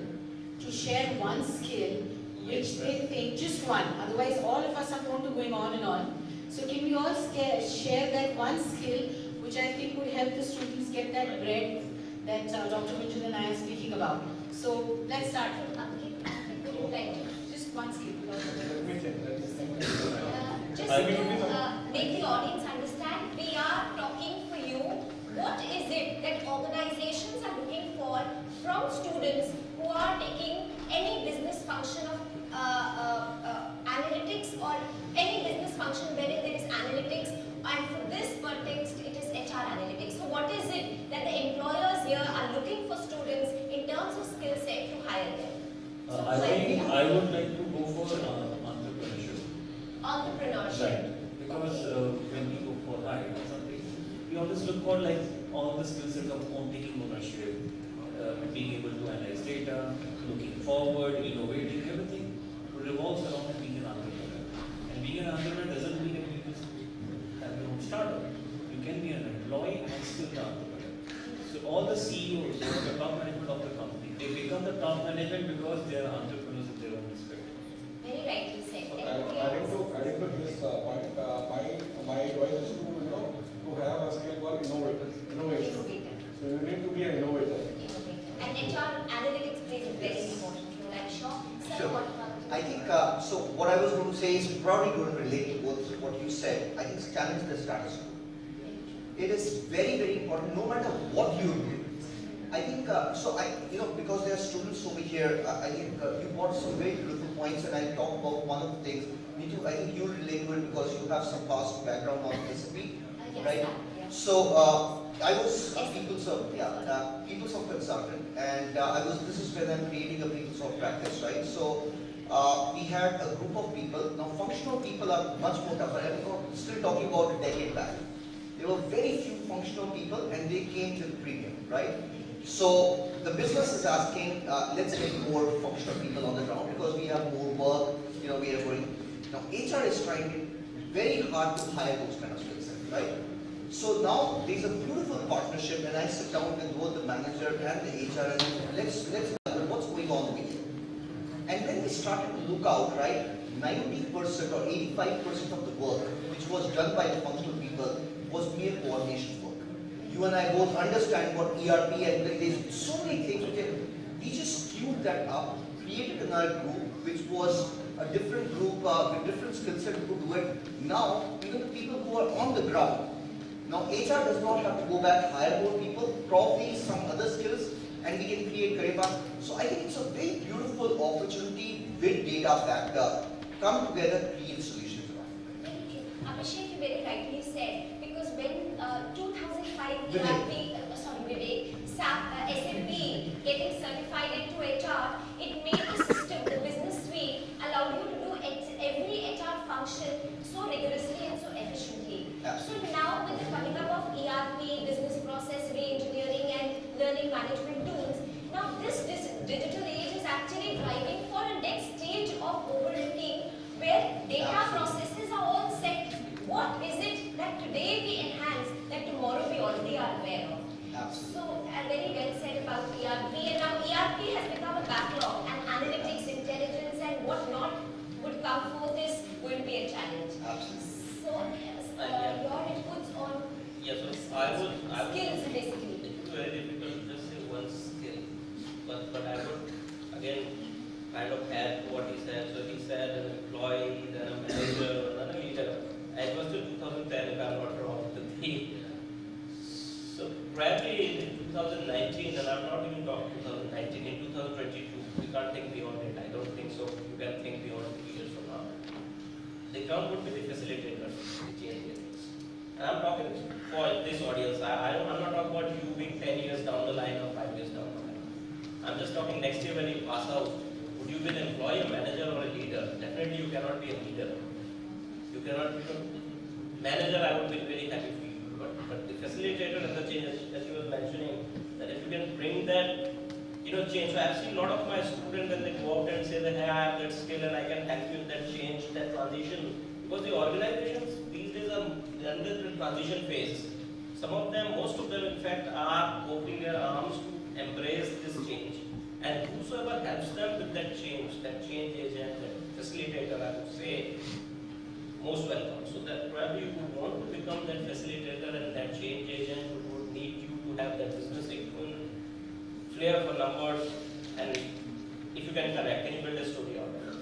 to share one skill which they think, just one, otherwise all of us are prone to going on and on. So can we all share that one skill which I think would help the students get that breadth that Dr. Gunjan and I are speaking about. So let's start from Ankit. Would you like to? Just one skill. Just to make the audience understand, we are talking for you. What is it that organizations are looking for from students who are taking any business function of analytics or any business function wherein there is analytics, and for this context it is HR analytics. So what is it that the employers here are looking for students in terms of skill set to hire them? So I think I would like to go for entrepreneurship. Entrepreneurship. Right. Because when we go for hire or something, we always look for like all the skill sets of taking ownership, being able to analyze data, looking forward, innovating, everything revolves around being an entrepreneur. And being an entrepreneur doesn't mean that you just have your own startup. You can be an employee and still an entrepreneur. So all the CEOs or the top management of the company, they become the top management because they are entrepreneurs in their own respect. Very rightly said. Adding to this point, my advice is to have a skill called innovation. So you need to be an innovator. And HR analytics plays a very important role, I'm sure. Sure. I think, so what I was going to say is probably going to relate to what you said. I think challenge the status quo. It is very, very important, no matter what you do. I think, because there are students over here, I think you brought some very beautiful points, and I'll talk about one of the things. Neetu, I think you'll relate to it because you have some past background on SAP, right? Yeah. So, I was a PeopleSoft consultant, and this is when I'm creating a PeopleSoft practice, right? So, we had a group of people. Now, functional people are much more tougher. I'm still talking about a decade back. There were very few functional people, and they came to the premium, right? So, the business is asking, let's get more functional people on the ground because we have more work, we are going. Now, HR is trying very hard to hire those kind of skill sets, right? So now there's a beautiful partnership, and I sit down with both the manager and the HR, and let's look what's going on with you. And then we started to look out, right? 90% or 85% of the work which was done by the functional people was mere coordination work. You and I both understand what ERP and there's so many things we just queued that up, created another group which was a different group with different skill set who do it. Now, even the people who are on the ground. Now, HR does not have to go back, hire more people, probably some other skills, and we can create career path. So I think it's a very beautiful opportunity with data backed up. Come together, create solutions around it. Thank you. Abhishek, you very rightly said, because when 2005 Vivek, SAP getting certified into HR, it made the system, the business suite, allowed you to do every HR function so rigorously and so efficiently. Absolutely. So now with the coming up of ERP, business process re-engineering and learning management tools, now this digital age is actually driving for a next stage of overlooking where data processes are all set. What is it that today we enhance that are aware of. Absolutely. So, very well said about ERP, and now ERP has become a backlog, and analytics, intelligence, and what not would come forth is going to be a challenge. Absolutely. So, your inputs on Yes, so I would, skills, basically. it would be very difficult to just say one skill, but I would again kind of add to what he said. So he said an employee, then a manager, then a leader. And it was till 2010, if I'm not wrong, So probably in 2019, and I'm not even talking 2019, in 2022, we can't think beyond it. I don't think so. You can think beyond 2 years from now. The term would be the facilitator, the change agents. And I'm talking for this audience. I'm not talking about you being 10 years down the line or 5 years down the line. I'm just talking next year when you pass out. Would you be an employee, a manager, or a leader? Definitely you cannot be a leader. You cannot be a manager. I would be very happy for you. But the facilitator and the change, as you were mentioning, that if you can bring that, change. So I've seen a lot of my students when they go out and say that, hey, I have that skill and I can help you with that change, that transition. Because the organizations these days are under the transition phase. Some of them, most of them in fact, are opening their arms to embrace this change. And whosoever helps them with that change agent, that facilitator, I would say, most welcome. So that probably you would want to become that facilitator and that change agent would need you to have that business acumen, flair for numbers, and if you can connect, can you build a story out of it?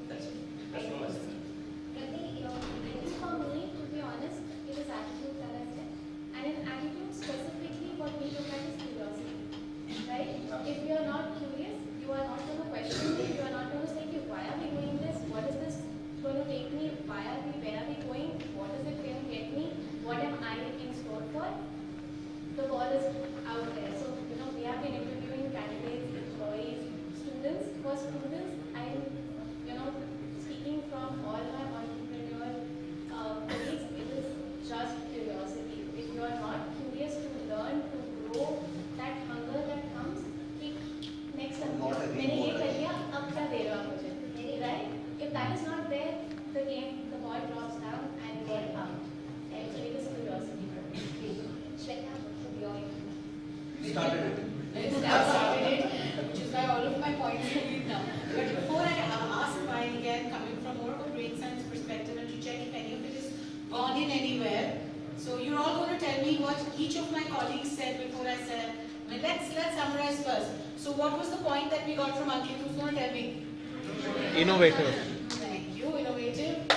That's it. That's from my side. Rati, for me, to be honest, it is attitude that I said. And in attitude, specifically, what we look at is curiosity. Right? If you are not curious, you are not going to question it. You are not going to say, why are we doing this? What is this going to take me? Where are we going? What is it going to get me? What am I in store for? The ball is out there. So, we have been interviewing candidates, employees, students. For students, I'm, speaking from all my entrepreneur colleagues, it is just curiosity. If you are not curious to learn, to grow, that hunger that comes, next time, right? If that is not there, the ball drops down and we're out. And so it is curiosity for me. Shweta, to your You started it. I started it, which is why all of my points are made now. But before I ask mine again, coming from more of a brain science perspective and to check if any of it is gone in anywhere. So you're all going to tell me what each of my colleagues said before I said. Let's summarize first. So what was the point that we got from Ankit? Who's going to tell me? Innovator. Thank you, innovative.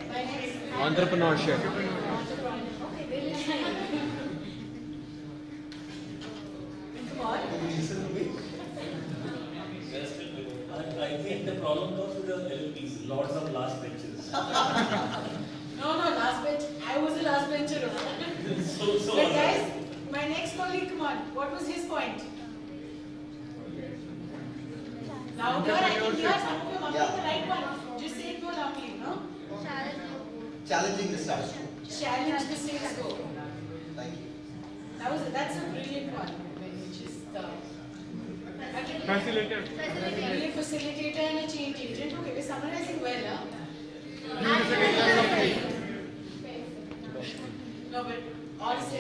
My next. Entrepreneurship. Okay, we'll listen. Come on. I think the problem comes with the LBS, lots of last benches. No, last bench. I was the last bencher. so But guys, my next colleague, come on. What was his point? Now, I think you are some of them the right one. Just say it more loudly, no? Challenging the status quo. Challenge the status quo. Thank you. That's a brilliant one. Which is the Facilitator. a facilitator and a change agent. Okay, we're summarizing well, huh? No, but honestly,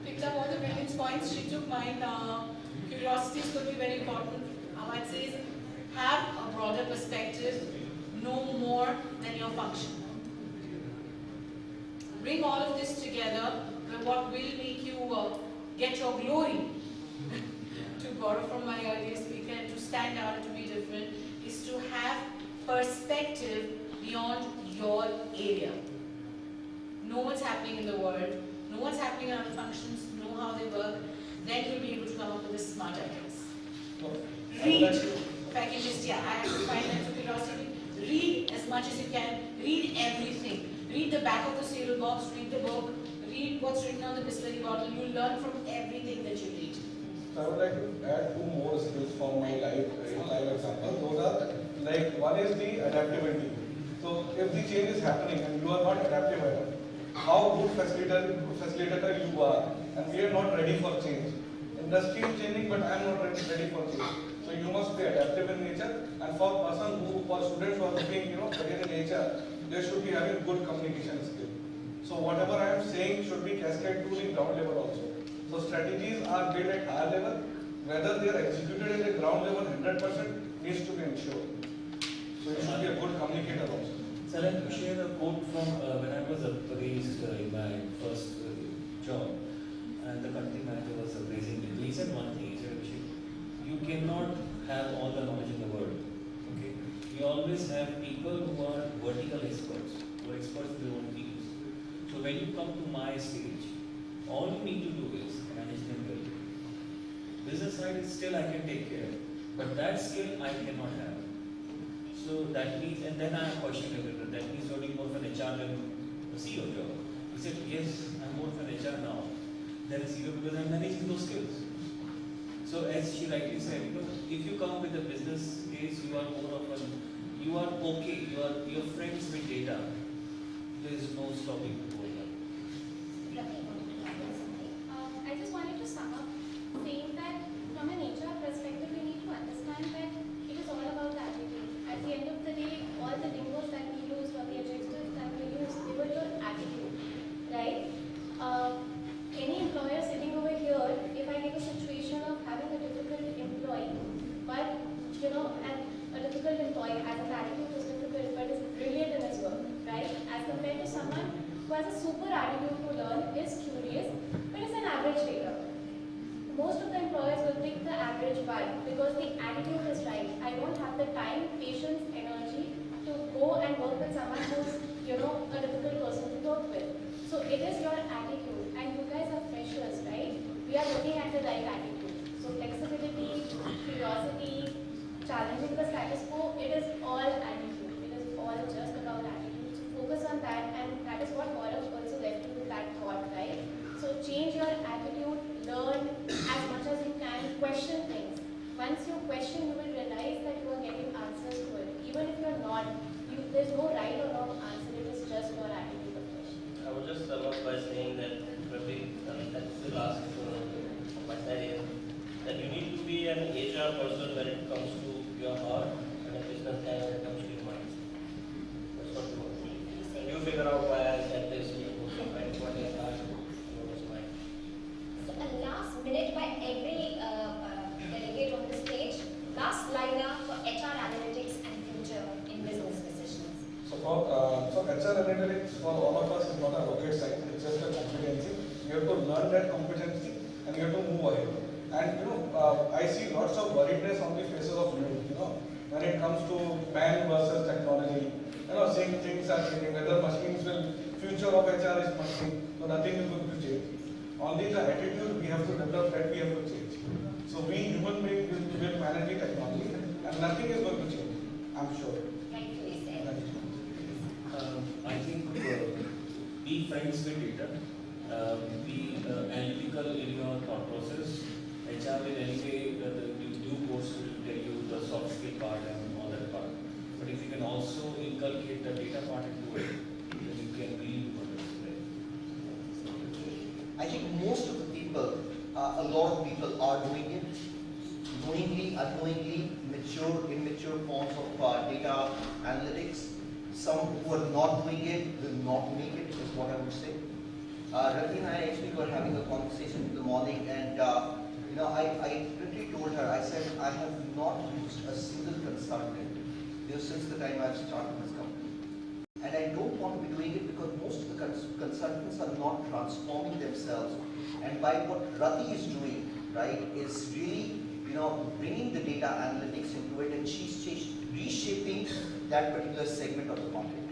picked up all the brilliant points. She took mine. Curiosity is going to be very important. I might say is have a broader perspective, know more than your function. Bring all of this together, but what will make you get your glory, to borrow from my earlier speaker, and to stand out and to be different, is to have perspective beyond your area. Know what's happening in the world, know what's happening in other functions, know how they work, then you'll be able to come up with a smart ideas. Read. If I can just, I have to find that through curiosity. Read as much as you can. Read everything. Read the back of the cereal box, read the book, read what's written on the Bisleri bottle. You'll learn from everything that you read. So I would like to add 2 more skills from my live example. Those are, one is the adaptability. So if the change is happening and you are not adaptive at it, how good facilitator you are, and we are not ready for change. Industry is changing, but I am not ready for change. So you must be adaptive in nature, and for students who are looking, career in HR, they should be having good communication skill. So whatever I am saying should be cascaded to the ground level also. So So strategies are built at higher level. Whether they are executed at the ground level 100% needs to be ensured. So you should be a good communicator also. So let me share a quote from when I was appraised in my first job, and the country manager was appraising me. He said one thing, he said, Abhishek, you cannot have all the knowledge in the world. Okay? You always have people who are vertical experts, who are experts in their own fields. So when you come to my stage, all you need to do is manage them well. Business side is still I can take care, but that skill I cannot have. So that means, and then I questioned everyone, that means you're doing more of an HR than a CEO job. He said, yes, I'm more of an HR now than a CEO because I'm managing those skills. So as she rightly said, if you come with a business case, you are more of you are okay, you're friends with data. There is no stopping to go there. I just wanted to sum up saying that from an HR perspective, we need to understand that it is all about the attitude. At the end of the day, all the lingos that we use or the adjectives that we use, they were your attitude, right? Any employer sitting over here, if I give a situation of having a difficult employee, but and a difficult employee as an attitude is difficult, but is brilliant in his work, right? As compared to someone who has a super attitude to learn, is curious, but is an average taker. Most of the employers will pick the average one because the attitude is right. I don't have the time, patience, energy to go and work with someone who's, a difficult person to work with. So it is your attitude, and you guys are freshers, right? We are looking at the right attitude. So flexibility, curiosity, challenging the status quo, it is all attitude. It is all just about attitude. So focus on that, and that is what Gaurav also left you with that thought, right? So change your attitude, learn as much as you can, question things. Once you question, you will realize that you are getting answers to it. Even if you're not, there's no right or wrong answer, it is just your attitude of question. I would just sum up by saying that probably that's the last of my side is that you need to be an HR person when it comes to your heart and a business guy when it comes to your mind. That's what you want. And you figure out why I said this, you go to mind, what is heart, what is mind. So a last minute by every delegate on the stage. Last liner for HR analytics and future in business decisions. So HR analytics for all of us is not a rocket science, it's just a competency. You have to learn that competency and you have to move ahead. And I see lots of worriedness on the faces of youth, when it comes to man versus technology. Seeing things are changing, whether machines will, future of HR is machine, so nothing is going to change. Only the attitude we have to develop, that we have to change. So we human beings will manage the technology and nothing is going to change, I'm sure. Rightfully said. I think be friends with data, be analytical in your thought process. HR will anyway do course will tell you the soft skill part and all that part. But if you can also inculcate the data part into it, then you can really do wonders. I think most of the people, a lot of people are doing it knowingly, unknowingly, immature forms of data analytics. Some who are not doing it will not make it, is what I would say. Rati and I actually were having a conversation in the morning, and I quickly told her, I said, I have not used a single consultant since the time I've started this company. And I don't want to be doing it because most of the consultants are not transforming themselves. And by what Rati is doing, right, is really, bringing the data analytics into it, and she's reshaping that particular segment of the market.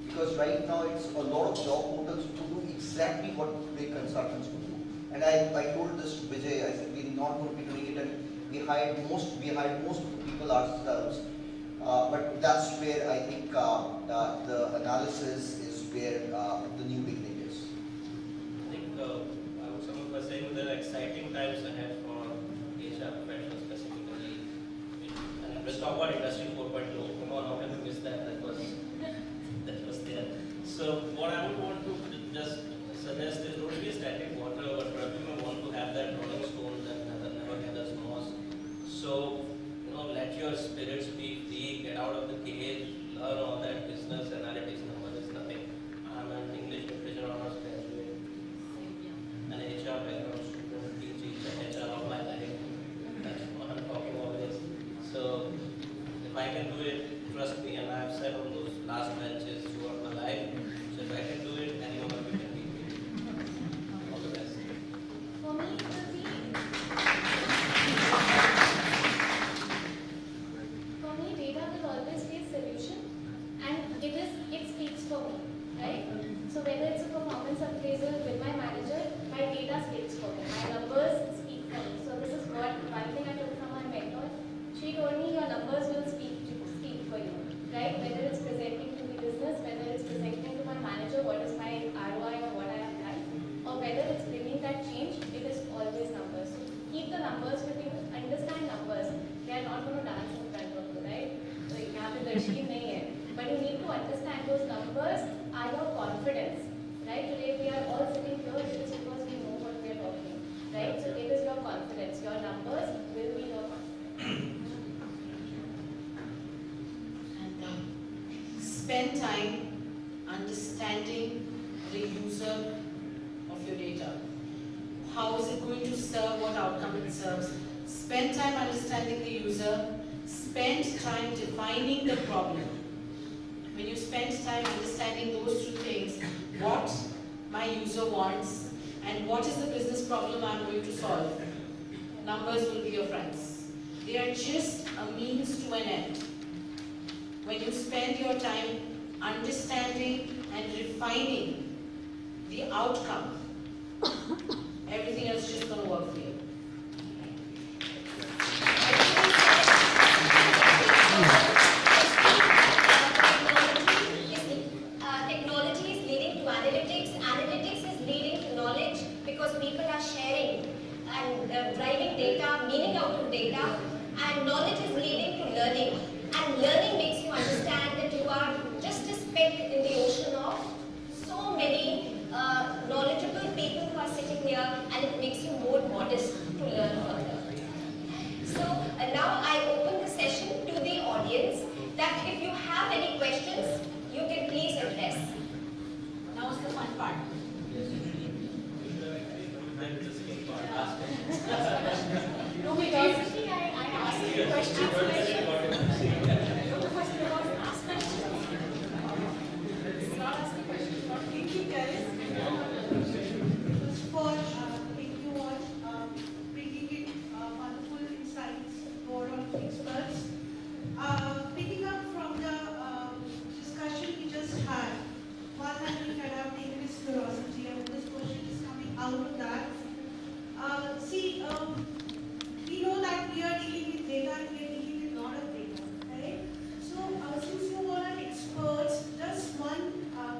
Because right now it's a lot of job portals to do exactly what the consultants would do. And I told this to Vijay, I said we're not going to be doing it, and we hired most of the people ourselves. But that's where I think the analysis is where the new beginning is. I think I would sum up by saying there are exciting times ahead for HR professionals specifically. And let's talk about Industry 4.0. Come on, how can we miss that? That was there. So what I would want to just suggest is don't be a static water, but probably we want to have that rolling stone that never gathers moss. So let your spirits be free, get out of the cage, learn all that business analytics number is nothing. I'm an English literature honors graduate, an HR background student. can do it, trust me, and I've sat on those last benches throughout my life. So if I can do it, anyone of you can beat me. All the best. For me, it will be. For me, data will always be a solution, and it speaks for me, right? So whether it's a performance appraisal with my manager, my data speaks for me. My numbers speak for me. So this is what one thing I took from my mentor. She told me your numbers will speak for you, right? Whether it's presenting to the business, whether it's presenting to my manager what is my ROI or what I have done, or whether it's bringing that change, it is always numbers. So keep the numbers with you, understand numbers. They are not going to dance in front of you, right? So यहाँ पे दर्शी नहीं है. But you need to understand those numbers are your confidence, right? Today we are all sitting here just because we know what we are talking, right? So it is your confidence. Your numbers will be your confidence. Spend time understanding the user of your data. How is it going to serve, what outcome it serves? Spend time understanding the user. Spend time defining the problem. When you spend time understanding those two things, what my user wants and what is the business problem I'm going to solve, numbers will be your friends. They are just a means to an end. When you spend your time understanding and refining the outcome, everything else is just going to work for you. Technology is leading to analytics. Analytics is leading to knowledge because people are sharing and driving data, meaning out of data, and knowledge is leading to learning. And learning makes you understand that you are just a speck in the ocean of so many knowledgeable people who are sitting here, and it makes you more modest to learn further. So now I open the session to the audience that if you have any questions, you can please address. Now is the fun part. No, because I asked you questions. For taking you on, bringing in wonderful insights, board of experts. Picking up from the discussion we just had, one thing that I've taken is curiosity, and this question is coming out of that. We know that we are dealing with data and we are dealing with a lot of data, right? So, since you all are experts, just one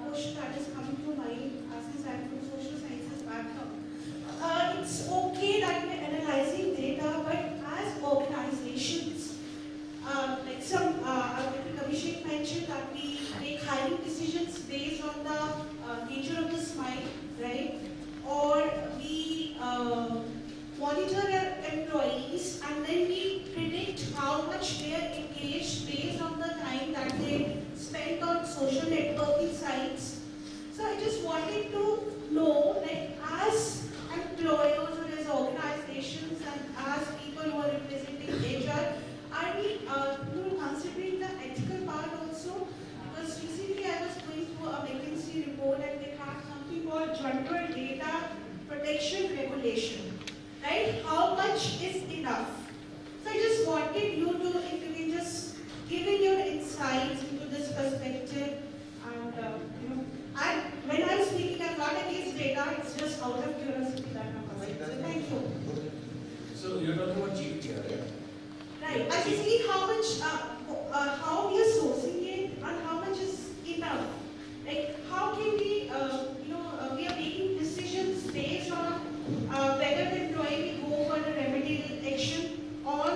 question that is coming to mind, since I'm from social sciences background. It's okay that we're analyzing data, but as organizations, like I think Abhishek mentioned that we make hiring decisions based on the nature of the smile, right? Or we monitor our employees and then we predict how much they are engaged based on the time that they spend on social networking sites. So I just wanted to know, like, as employers or as organizations and as people who are representing HR, are we considering the ethical part also? Because recently I was going through a McKinsey report and they had something called General Data Protection Regulation, right? How much is enough? So I just wanted you to, if you can just give in your insights into this perspective, and and when I'm speaking, I'm not against data, it's just out of curiosity that I'm asking. So thank you. So you're talking about GDPR, right? Right. I see how much, how we are sourcing it and how much is enough. Like, how can we, we are making decisions based on whether the employee will go for the remedial action or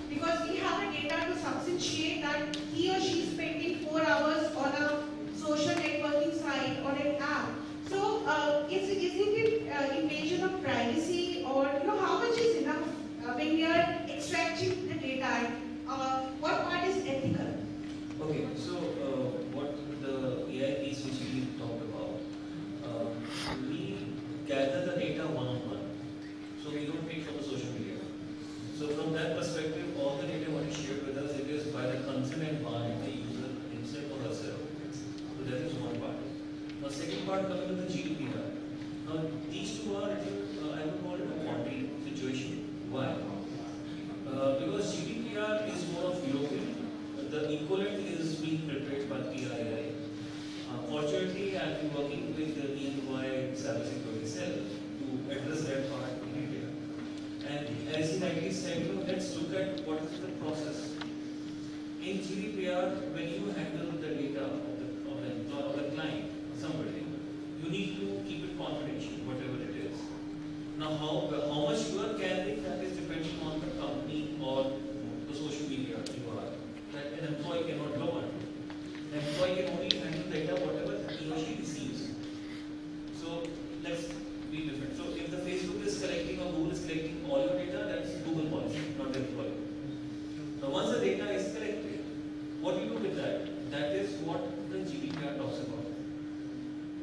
because we have the data to substantiate that he or she is spending 4 hours on a social networking site or an app. So, isn't it invasion of privacy, or how much is enough when we are extracting the data? What part is ethical? part coming to the GDPR. Now, these two are, I would call it a quandary situation. Why? Because GDPR is more of European. The equivalent is being prepared by PII. Fortunately, I've been working with the EY cybersecurity cell to address that part in India. And as he rightly said, let's look at what is the process. In GDPR, when you handle the data of the client, somebody, you need to keep it confidential, whatever it is. Now, how much you are carrying, that is depending on the company or the social media you are. That an employee cannot govern. An employee can only handle data whatever he or she receives. So let's be different. So if the Facebook is collecting or Google is collecting all your data, that's Google policy, not the employee. Now once the data is collected, what do you do with that? That is what the GDPR talks about.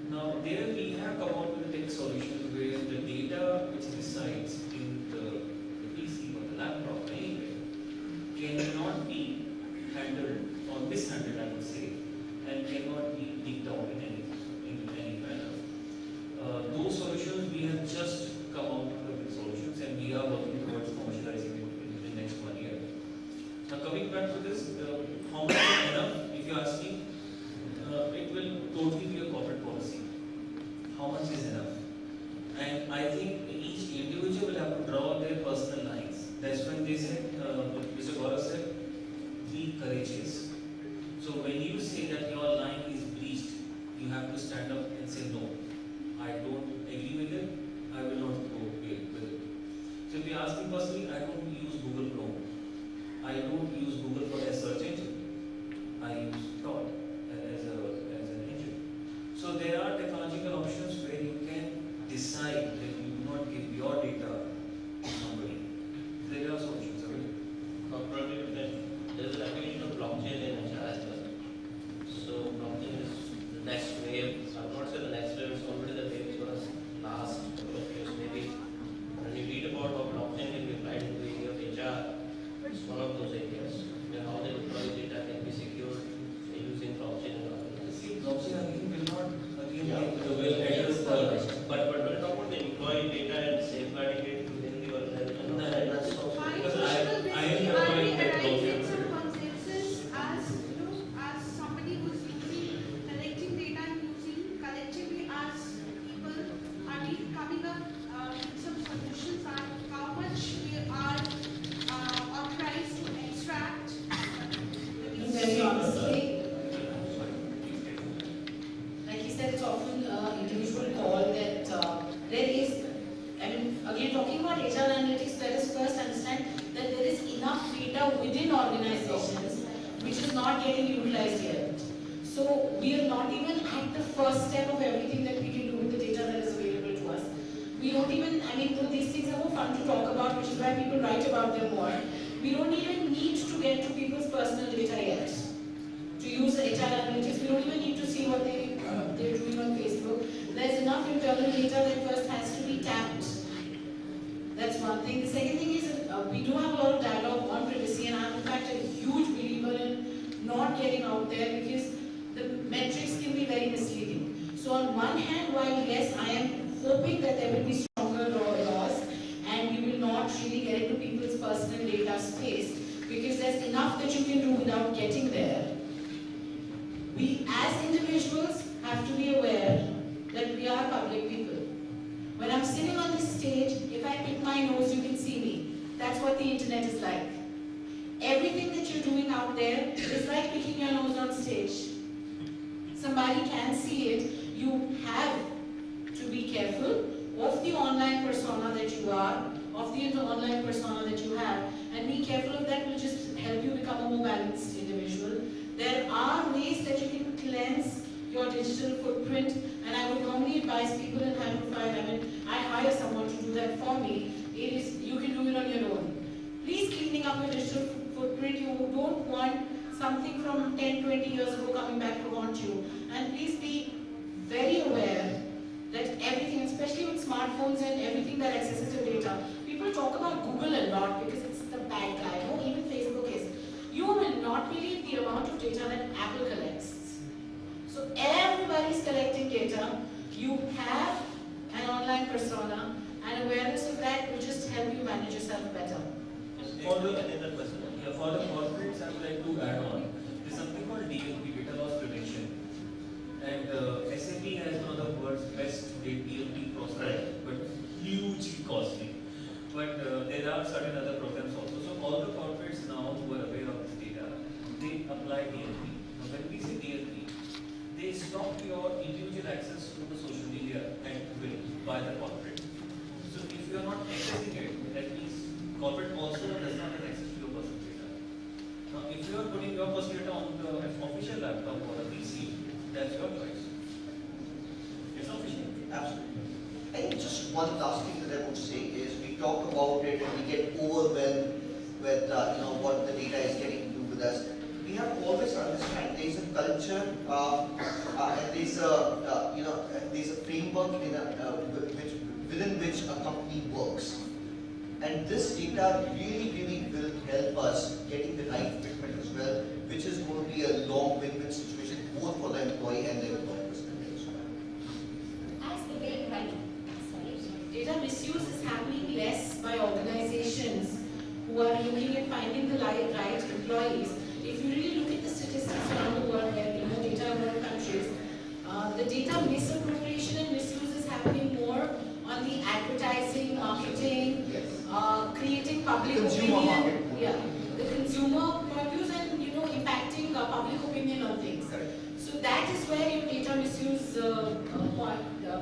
Now there we have come out with a tech solution where the data which resides in the PC or the laptop anyway cannot be handled or mishandled, I would say, and cannot be leaked out in any manner. Those solutions we have just come out with solutions, and we are working towards commercializing it in the next 1 year. Now coming back to this, how much is enough? If you ask me, it will totally be a corporate policy. How much is enough? And I think each individual will have to draw their personal lines. That's when they said, Mr. Gaurav said, be courageous. So when you say that your line is breached, you have to stand up and say no. I don't agree with it. I will not go with it. So if you ask me personally, I don't use Google Chrome. I don't use Google for a search engine. I use Tor as an engine. So there are technological options where you can decide that you do not give your data to somebody. There are solutions available. There's an application of blockchain in HR as well. So blockchain is the next wave. I would not say the next wave, it's already the wave which was last couple of years maybe. When you read about how blockchain can be applied in the area of HR, it's one of those areas where how the employee data can be secured using blockchain and all. See, blockchain again will not will address the but when you talk about the employee data and safeguarding it within the organization, that's also because I am employing that blockchain. As somebody who's collecting data and using collectively as people, are we coming up with some solutions on how much we are authorized to extract? Very honestly, like he said, it's often individual call that there is, again talking about HR analytics, let us first understand that there is enough data within organizations which is not getting utilized yet. So we are not even at the first step of everything that we can do with the data that is available to us. We don't even, these things are more fun to talk about, which is why people write about them more. We don't even need to get to people's personal data yet. To use the HR analytics, we don't even need to see what they're doing on Facebook. There's enough internal data that first has to be tapped. That's one thing. The second thing is we do have a lot of dialogue on privacy, and I'm in fact a huge believer in not getting out there because the metrics can be very misleading. So on one hand, while yes, I am hoping that there will be stronger laws and you will not really get into people's personal data space because there's enough that you can do without getting there. We as individuals have to be aware that we are public people. When I'm sitting on this stage, if I pick my nose, you can see me. That's what the internet is like. Everything that you're doing out there is like picking your nose on stage. Somebody can see it. You have to be careful of the online persona that you are, of the online persona that you have, and be careful of that will just help you become a more balanced individual. There are ways that you can cleanse your digital footprint, and I would normally advise people in high profile, I hire someone to do that for me. You can do it on your own. Please cleaning up your digital footprint. You don't want something from 10, 20 years ago coming back to haunt you. And please be very aware that everything, especially with smartphones and everything that accesses your data, people talk about Google a lot because it's the bad guy. No, even Facebook is. You will not believe the amount of data that Apple collects. So everybody is collecting data. manage yourself better. For the corporates, I would like to add on. There's something called DLP, data loss prevention, and SAP has one of the world's best DLP process, but hugely costly. But there are certain other programs also. So all the corporates now who are aware of this data, they apply DLP. Now when we say DLP, they stop your individual access to the social media and will by the corporate. So if you are not accessing it, that means corporate also does not have access to your personal data. Now if you are putting your personal data on the official laptop or a PC, that's your choice. It's official. Absolutely. I think just one last thing that I would say is we talk about it and we get overwhelmed with what the data is getting to do with us. We have to always understand there is a culture and there's a framework within which a company works. And this data really will help us getting the right fitment as well, which is going to be a long win-win situation both for the employee and the employer perspective as well. As Vivek right. Data misuse is happening less by organizations who are looking at finding the right employees. If you really look at the statistics around the world, where data in other countries, the data misappropriation and misuse is happening more on the advertising, marketing, creating public opinion, the consumer views, and impacting public opinion on things. So that is where your data misuse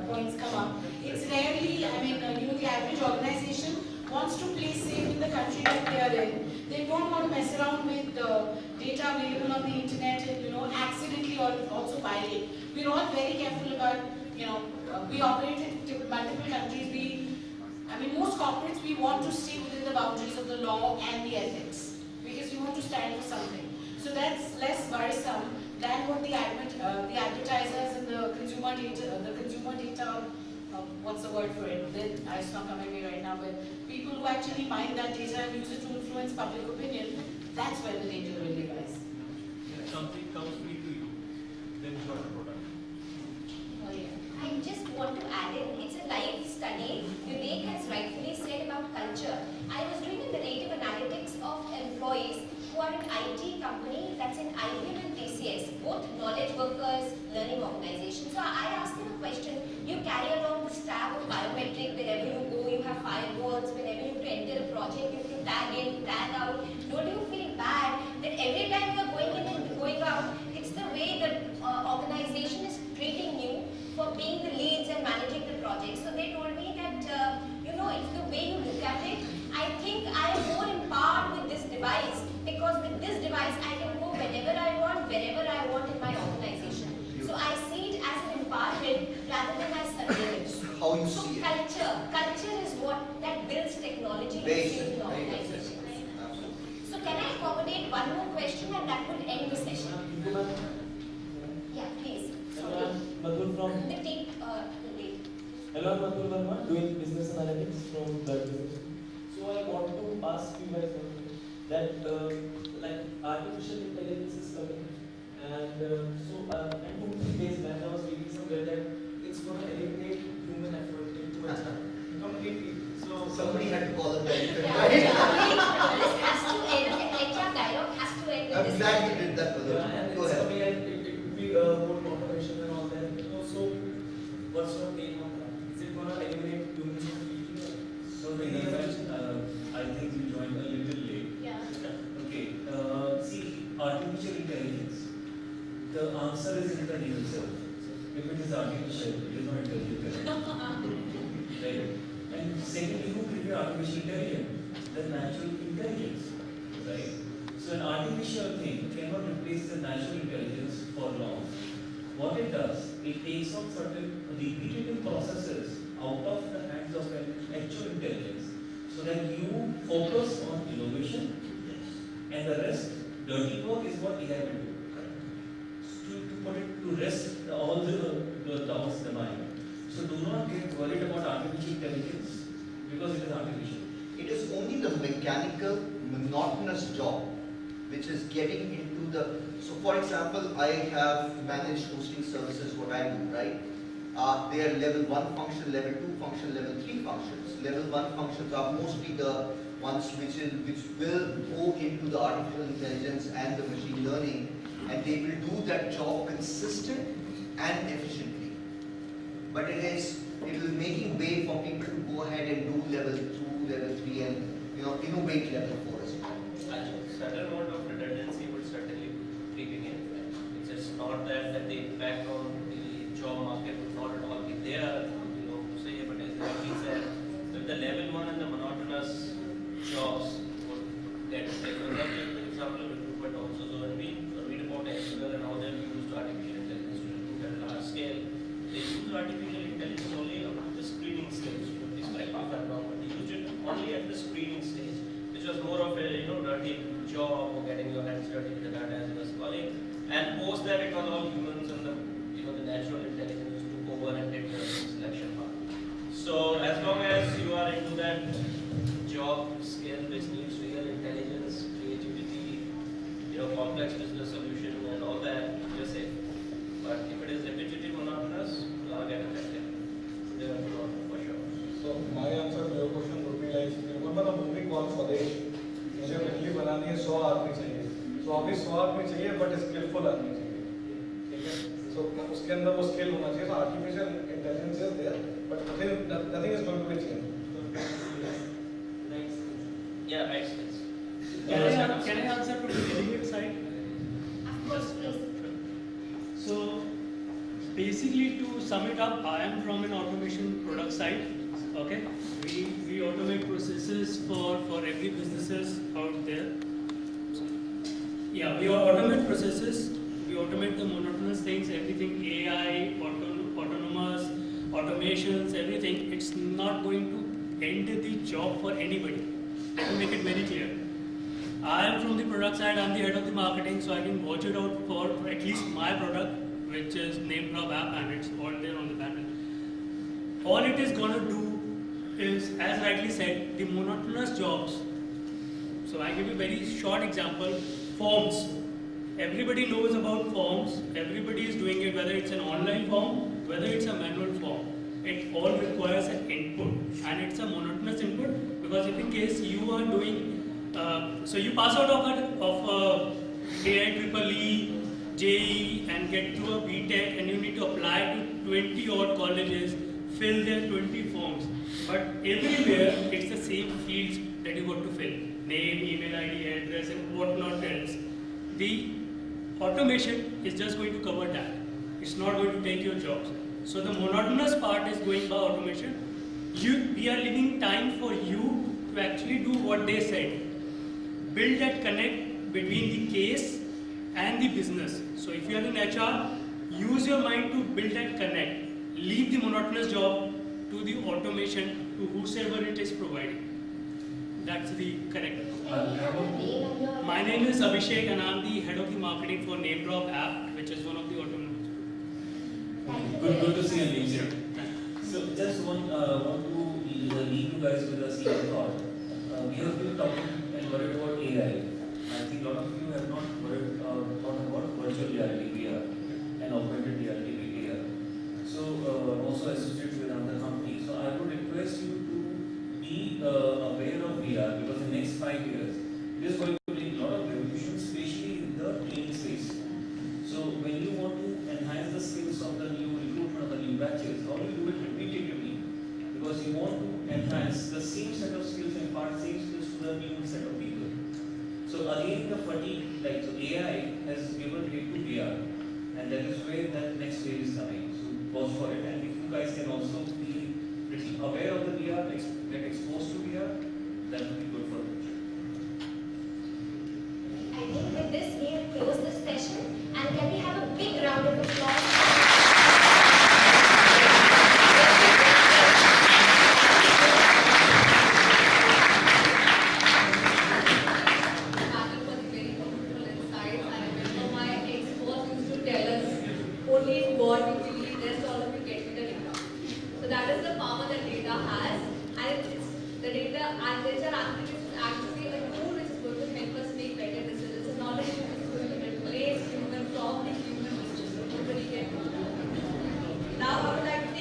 points come up. It's rarely, the average organization wants to play safe in the country that they are in. They don't want to mess around with data available on the internet and accidentally or also violate. We're all very careful about, we operate in multiple countries. Most corporates, we want to stay within the boundaries of the law and the ethics because we want to stand for something. So that's less worrisome than what the advertisers and the consumer data, what's the word for it? It's not coming to me right now, but people who actually mine that data and use it to influence public opinion, that's where the danger really lies. If something comes free to you, then it's not a product. Oh, yeah. I just want to add in, it's a live study. Vivek has rightfully said about culture. I was doing a narrative analytics of employees who are in IT company that's in IBM and TCS, both knowledge workers, learning organizations. So I asked them a question. You carry along this tab of biometric wherever you go, you have firewalls, whenever you have to enter a project, you have to tag in, tag out. Don't you feel bad that every time you are going in and going out, it's the way the organization is treating you for being the leads and managing the project. So they told me that, it's the way you look at it. I think I am more empowered with this device because with this device I can go whenever I want, wherever I want in my organization. So I see it as an empowerment rather than as surveillance. How you see it? Culture is what that builds technology in the organization. So can I accommodate one more question and that would end the session? Yeah, please. Madhur from The tape. Hello, Madhur Verma, doing business analytics from the business. So I want to ask you guys that artificial intelligence is coming, and 2-3 days back I was reading somewhere that it's going to eliminate human effort into HR completely. So somebody had to call them that. This has to end. HR dialogue has to end. I'm glad you did that, Madhur. Go ahead. It would be more automation and all that. So what's your take on that? Is it going to eliminate humans completely? So I think you joined a little late. Yeah. Okay. See, artificial intelligence. The answer is in the name itself. If it is artificial, it is not intelligent. Right? And secondly, who created artificial intelligence? The natural intelligence. Right? So an artificial thing cannot replace the natural intelligence for long. What it does, it takes on certain repetitive processes out of the hands of an actual intelligence, so that you focus on innovation, and the rest, dirty work, is what AI will do. To put it to rest all the doubts in the mind. So do not get worried about artificial intelligence because it is artificial. It is only the mechanical, monotonous job which is getting into the. So, for example, I have managed hosting services, what I do, right? They are level 1 function, level 2 function, level 3 functions. Level 1 functions are mostly the ones which will go into the artificial intelligence and the machine learning, and they will do that job consistent and efficiently. But it will making way for people to go ahead and do level 2, level 3, and innovate level 4 as well. Certain amount of redundancy would certainly be creeping in. It's just not that the impact on the job market would not at all be there, to say, but as he said, if the level 1 and the monotonous jobs would get taken. That's just an example of recruitment also. So when we read about SQL and how they've used artificial intelligence to recruit at a large scale, they use artificial intelligence only at the screening stage. Please correct me if I'm wrong, but they used it only at the screening stage, which was more of a dirty job or getting your hands dirty with the data as it was calling. And post that it was all humans and the natural intelligence took over and did the selection part. So as long as you are into that job skill which needs real intelligence, creativity, complex business solution and all that, you're safe. But if it is repetitive, monotonous, you are get affected. They are not for sure. So my answer to your question would be like, remember the movie called Swades? मुझे पहली बनानी है 100 आदमी चाहिए, तो अभी 100 आदमी चाहिए बट स्किलफुल आदमी चाहिए, ठीक है? So उसके अंदर वो स्किल होना चाहिए. So artificial intelligence is there, but nothing is going to be changed. Yeah, right. Can I answer from the delegate side? Of course, please. So basically, to sum it up, I am from an automation product side. Okay, we automate processes for every businesses out there. Yeah, we automate processes. We automate the monotonous things, everything AI, autonomous, automations, everything. It's not going to end the job for anybody. Let me make it very clear. I am from the product side. I'm the head of the marketing, so I can watch it out for at least my product, which is name drop app, and it's all there on the panel. All it is going to do is, as rightly said, the monotonous jobs. So I give you a very short example. Forms. Everybody knows about forms. Everybody is doing it, whether it's an online form, whether it's a manual form. It all requires an input, and it's a monotonous input, because if in case you are doing, so you pass out of AIEEE, JEE, and get to a BTech, and you need to apply to 20 odd colleges, fill their 20 forms. But everywhere it's the same fields that you got to fill: name, email ID, address, and whatnot else. The automation is just going to cover that. It's not going to take your jobs. So the monotonous part is going by automation. We are leaving time for you to actually do what they said. Build that connect between the case and the business. So if you are in HR, use your mind to build that connect. Leave the monotonous job to the automation, to whosoever it is providing. That's the connect. My name is Abhishek, and I'm the head of the marketing for Name Drop app, which is one of the autonomous. Good to see you, here. So just want to leave you guys with a single thought. We have been talking and worried about AI. I think a lot of you have not thought about virtual reality VR and augmented reality VR. So also associated with another company. So I would request you to be aware of VR, because in the next 5 years it is going to bring a lot of revolution, especially in the training space. So when you want to enhance the skills of the new recruitment of the new batches, how do you do it repetitively? Because you want to enhance the same set of skills and impart same skills to the new set of people. So again, the fatigue, like so AI has given way to VR, and that is where that next wave is coming. So watch for it, and if you guys can also be little aware of the VR, get exposed to VR, that would be good for the future. I think with this we have closed this session, and can we have a big round of applause? Only God we believe, rest all of you get me the data. So that is the power that data has, and it's the data and data analytics is actually a tool which is going to help us make better decisions. It's not like it's going to replace human from the human decisions. So nobody can do that. Now I would like to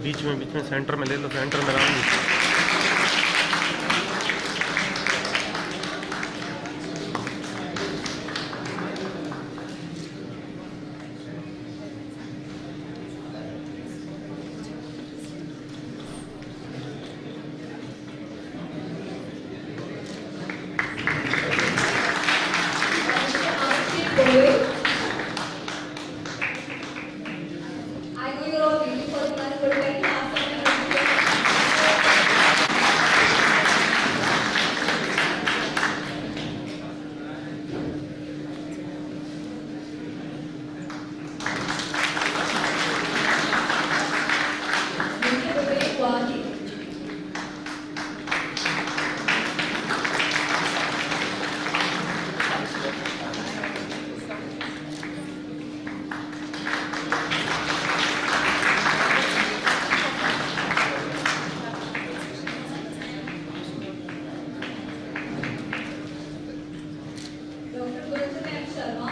बीच में centre में ले लो, centre में Ram. Goyal. I know you're all waiting for the class, but when you ask Vivek, Vahie. Dr. Gunjan and Sharma.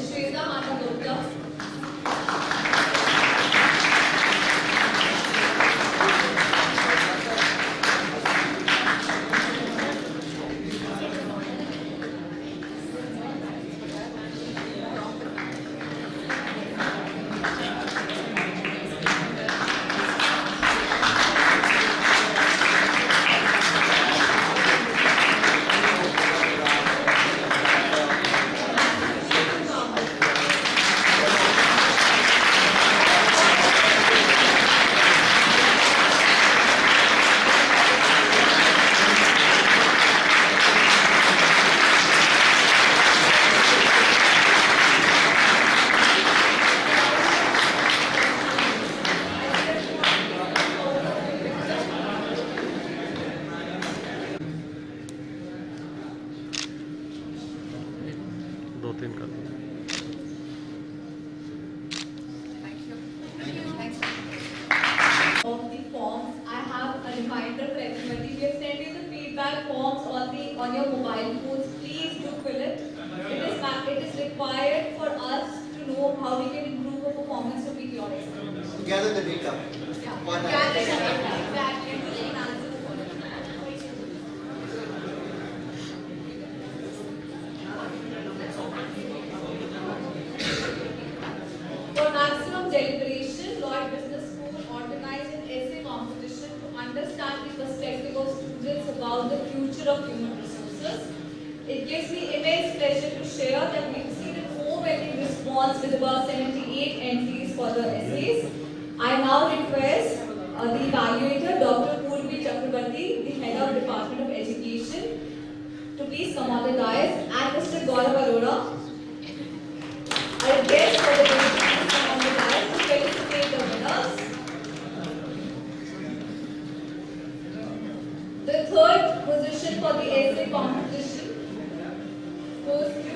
Shewta, Handa, दो तीन कर दो। of the forms. I have a reminder for everybody. We have sent you the feedback forms on your mobile phones. Please do fill it. It is required for us to know how we can improve our performance to meet your expectations. To gather the data. Yeah. Gather the data. Exactly. To enhance the performance. For maximum deliberation, Lloyd Business School organized an essay competition to understand the perspective of students about the future of human resources. It gives me immense pleasure to share that we received an overwhelming response with about 78 entries for the essays. I now request the evaluator, Dr. Purvi Chakrabarti, the head of Department of Education, to please come on the dais, and Mr. Gaurav Arora, I guess for the to come on the dais to felicitate the winners. The third position for the essay competition goes to,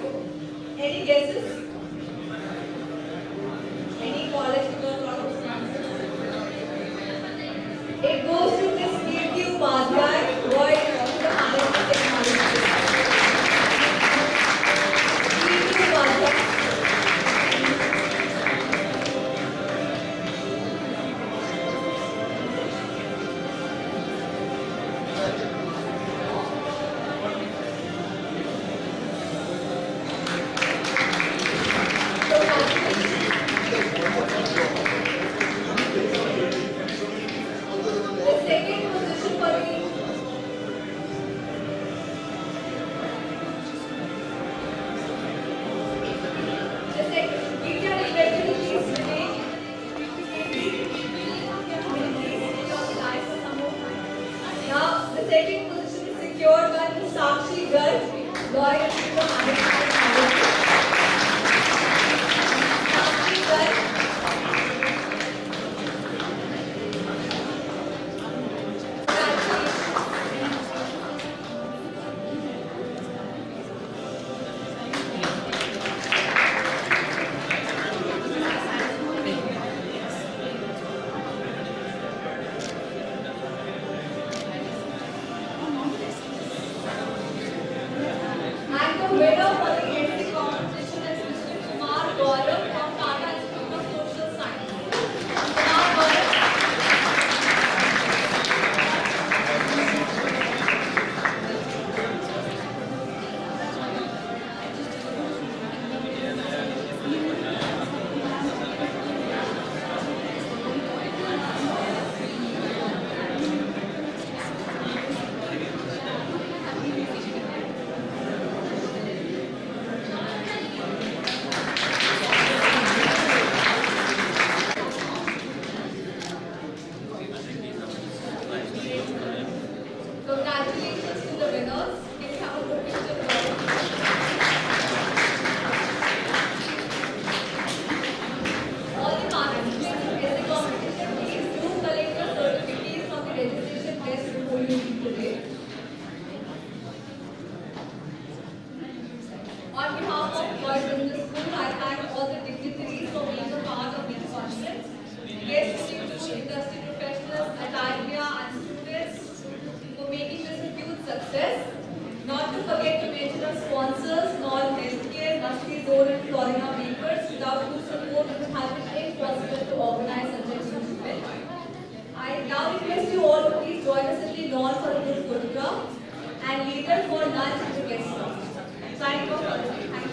any guesses? Any college products? It goes to Miss Neetu, Lloyd, the Management Technology. Neetu, second position is secured by Ms. Sakshi Garg, Lloyd and the management manager. Sakshi Garg. And later for lunch with the guest. Signing off. Thank you.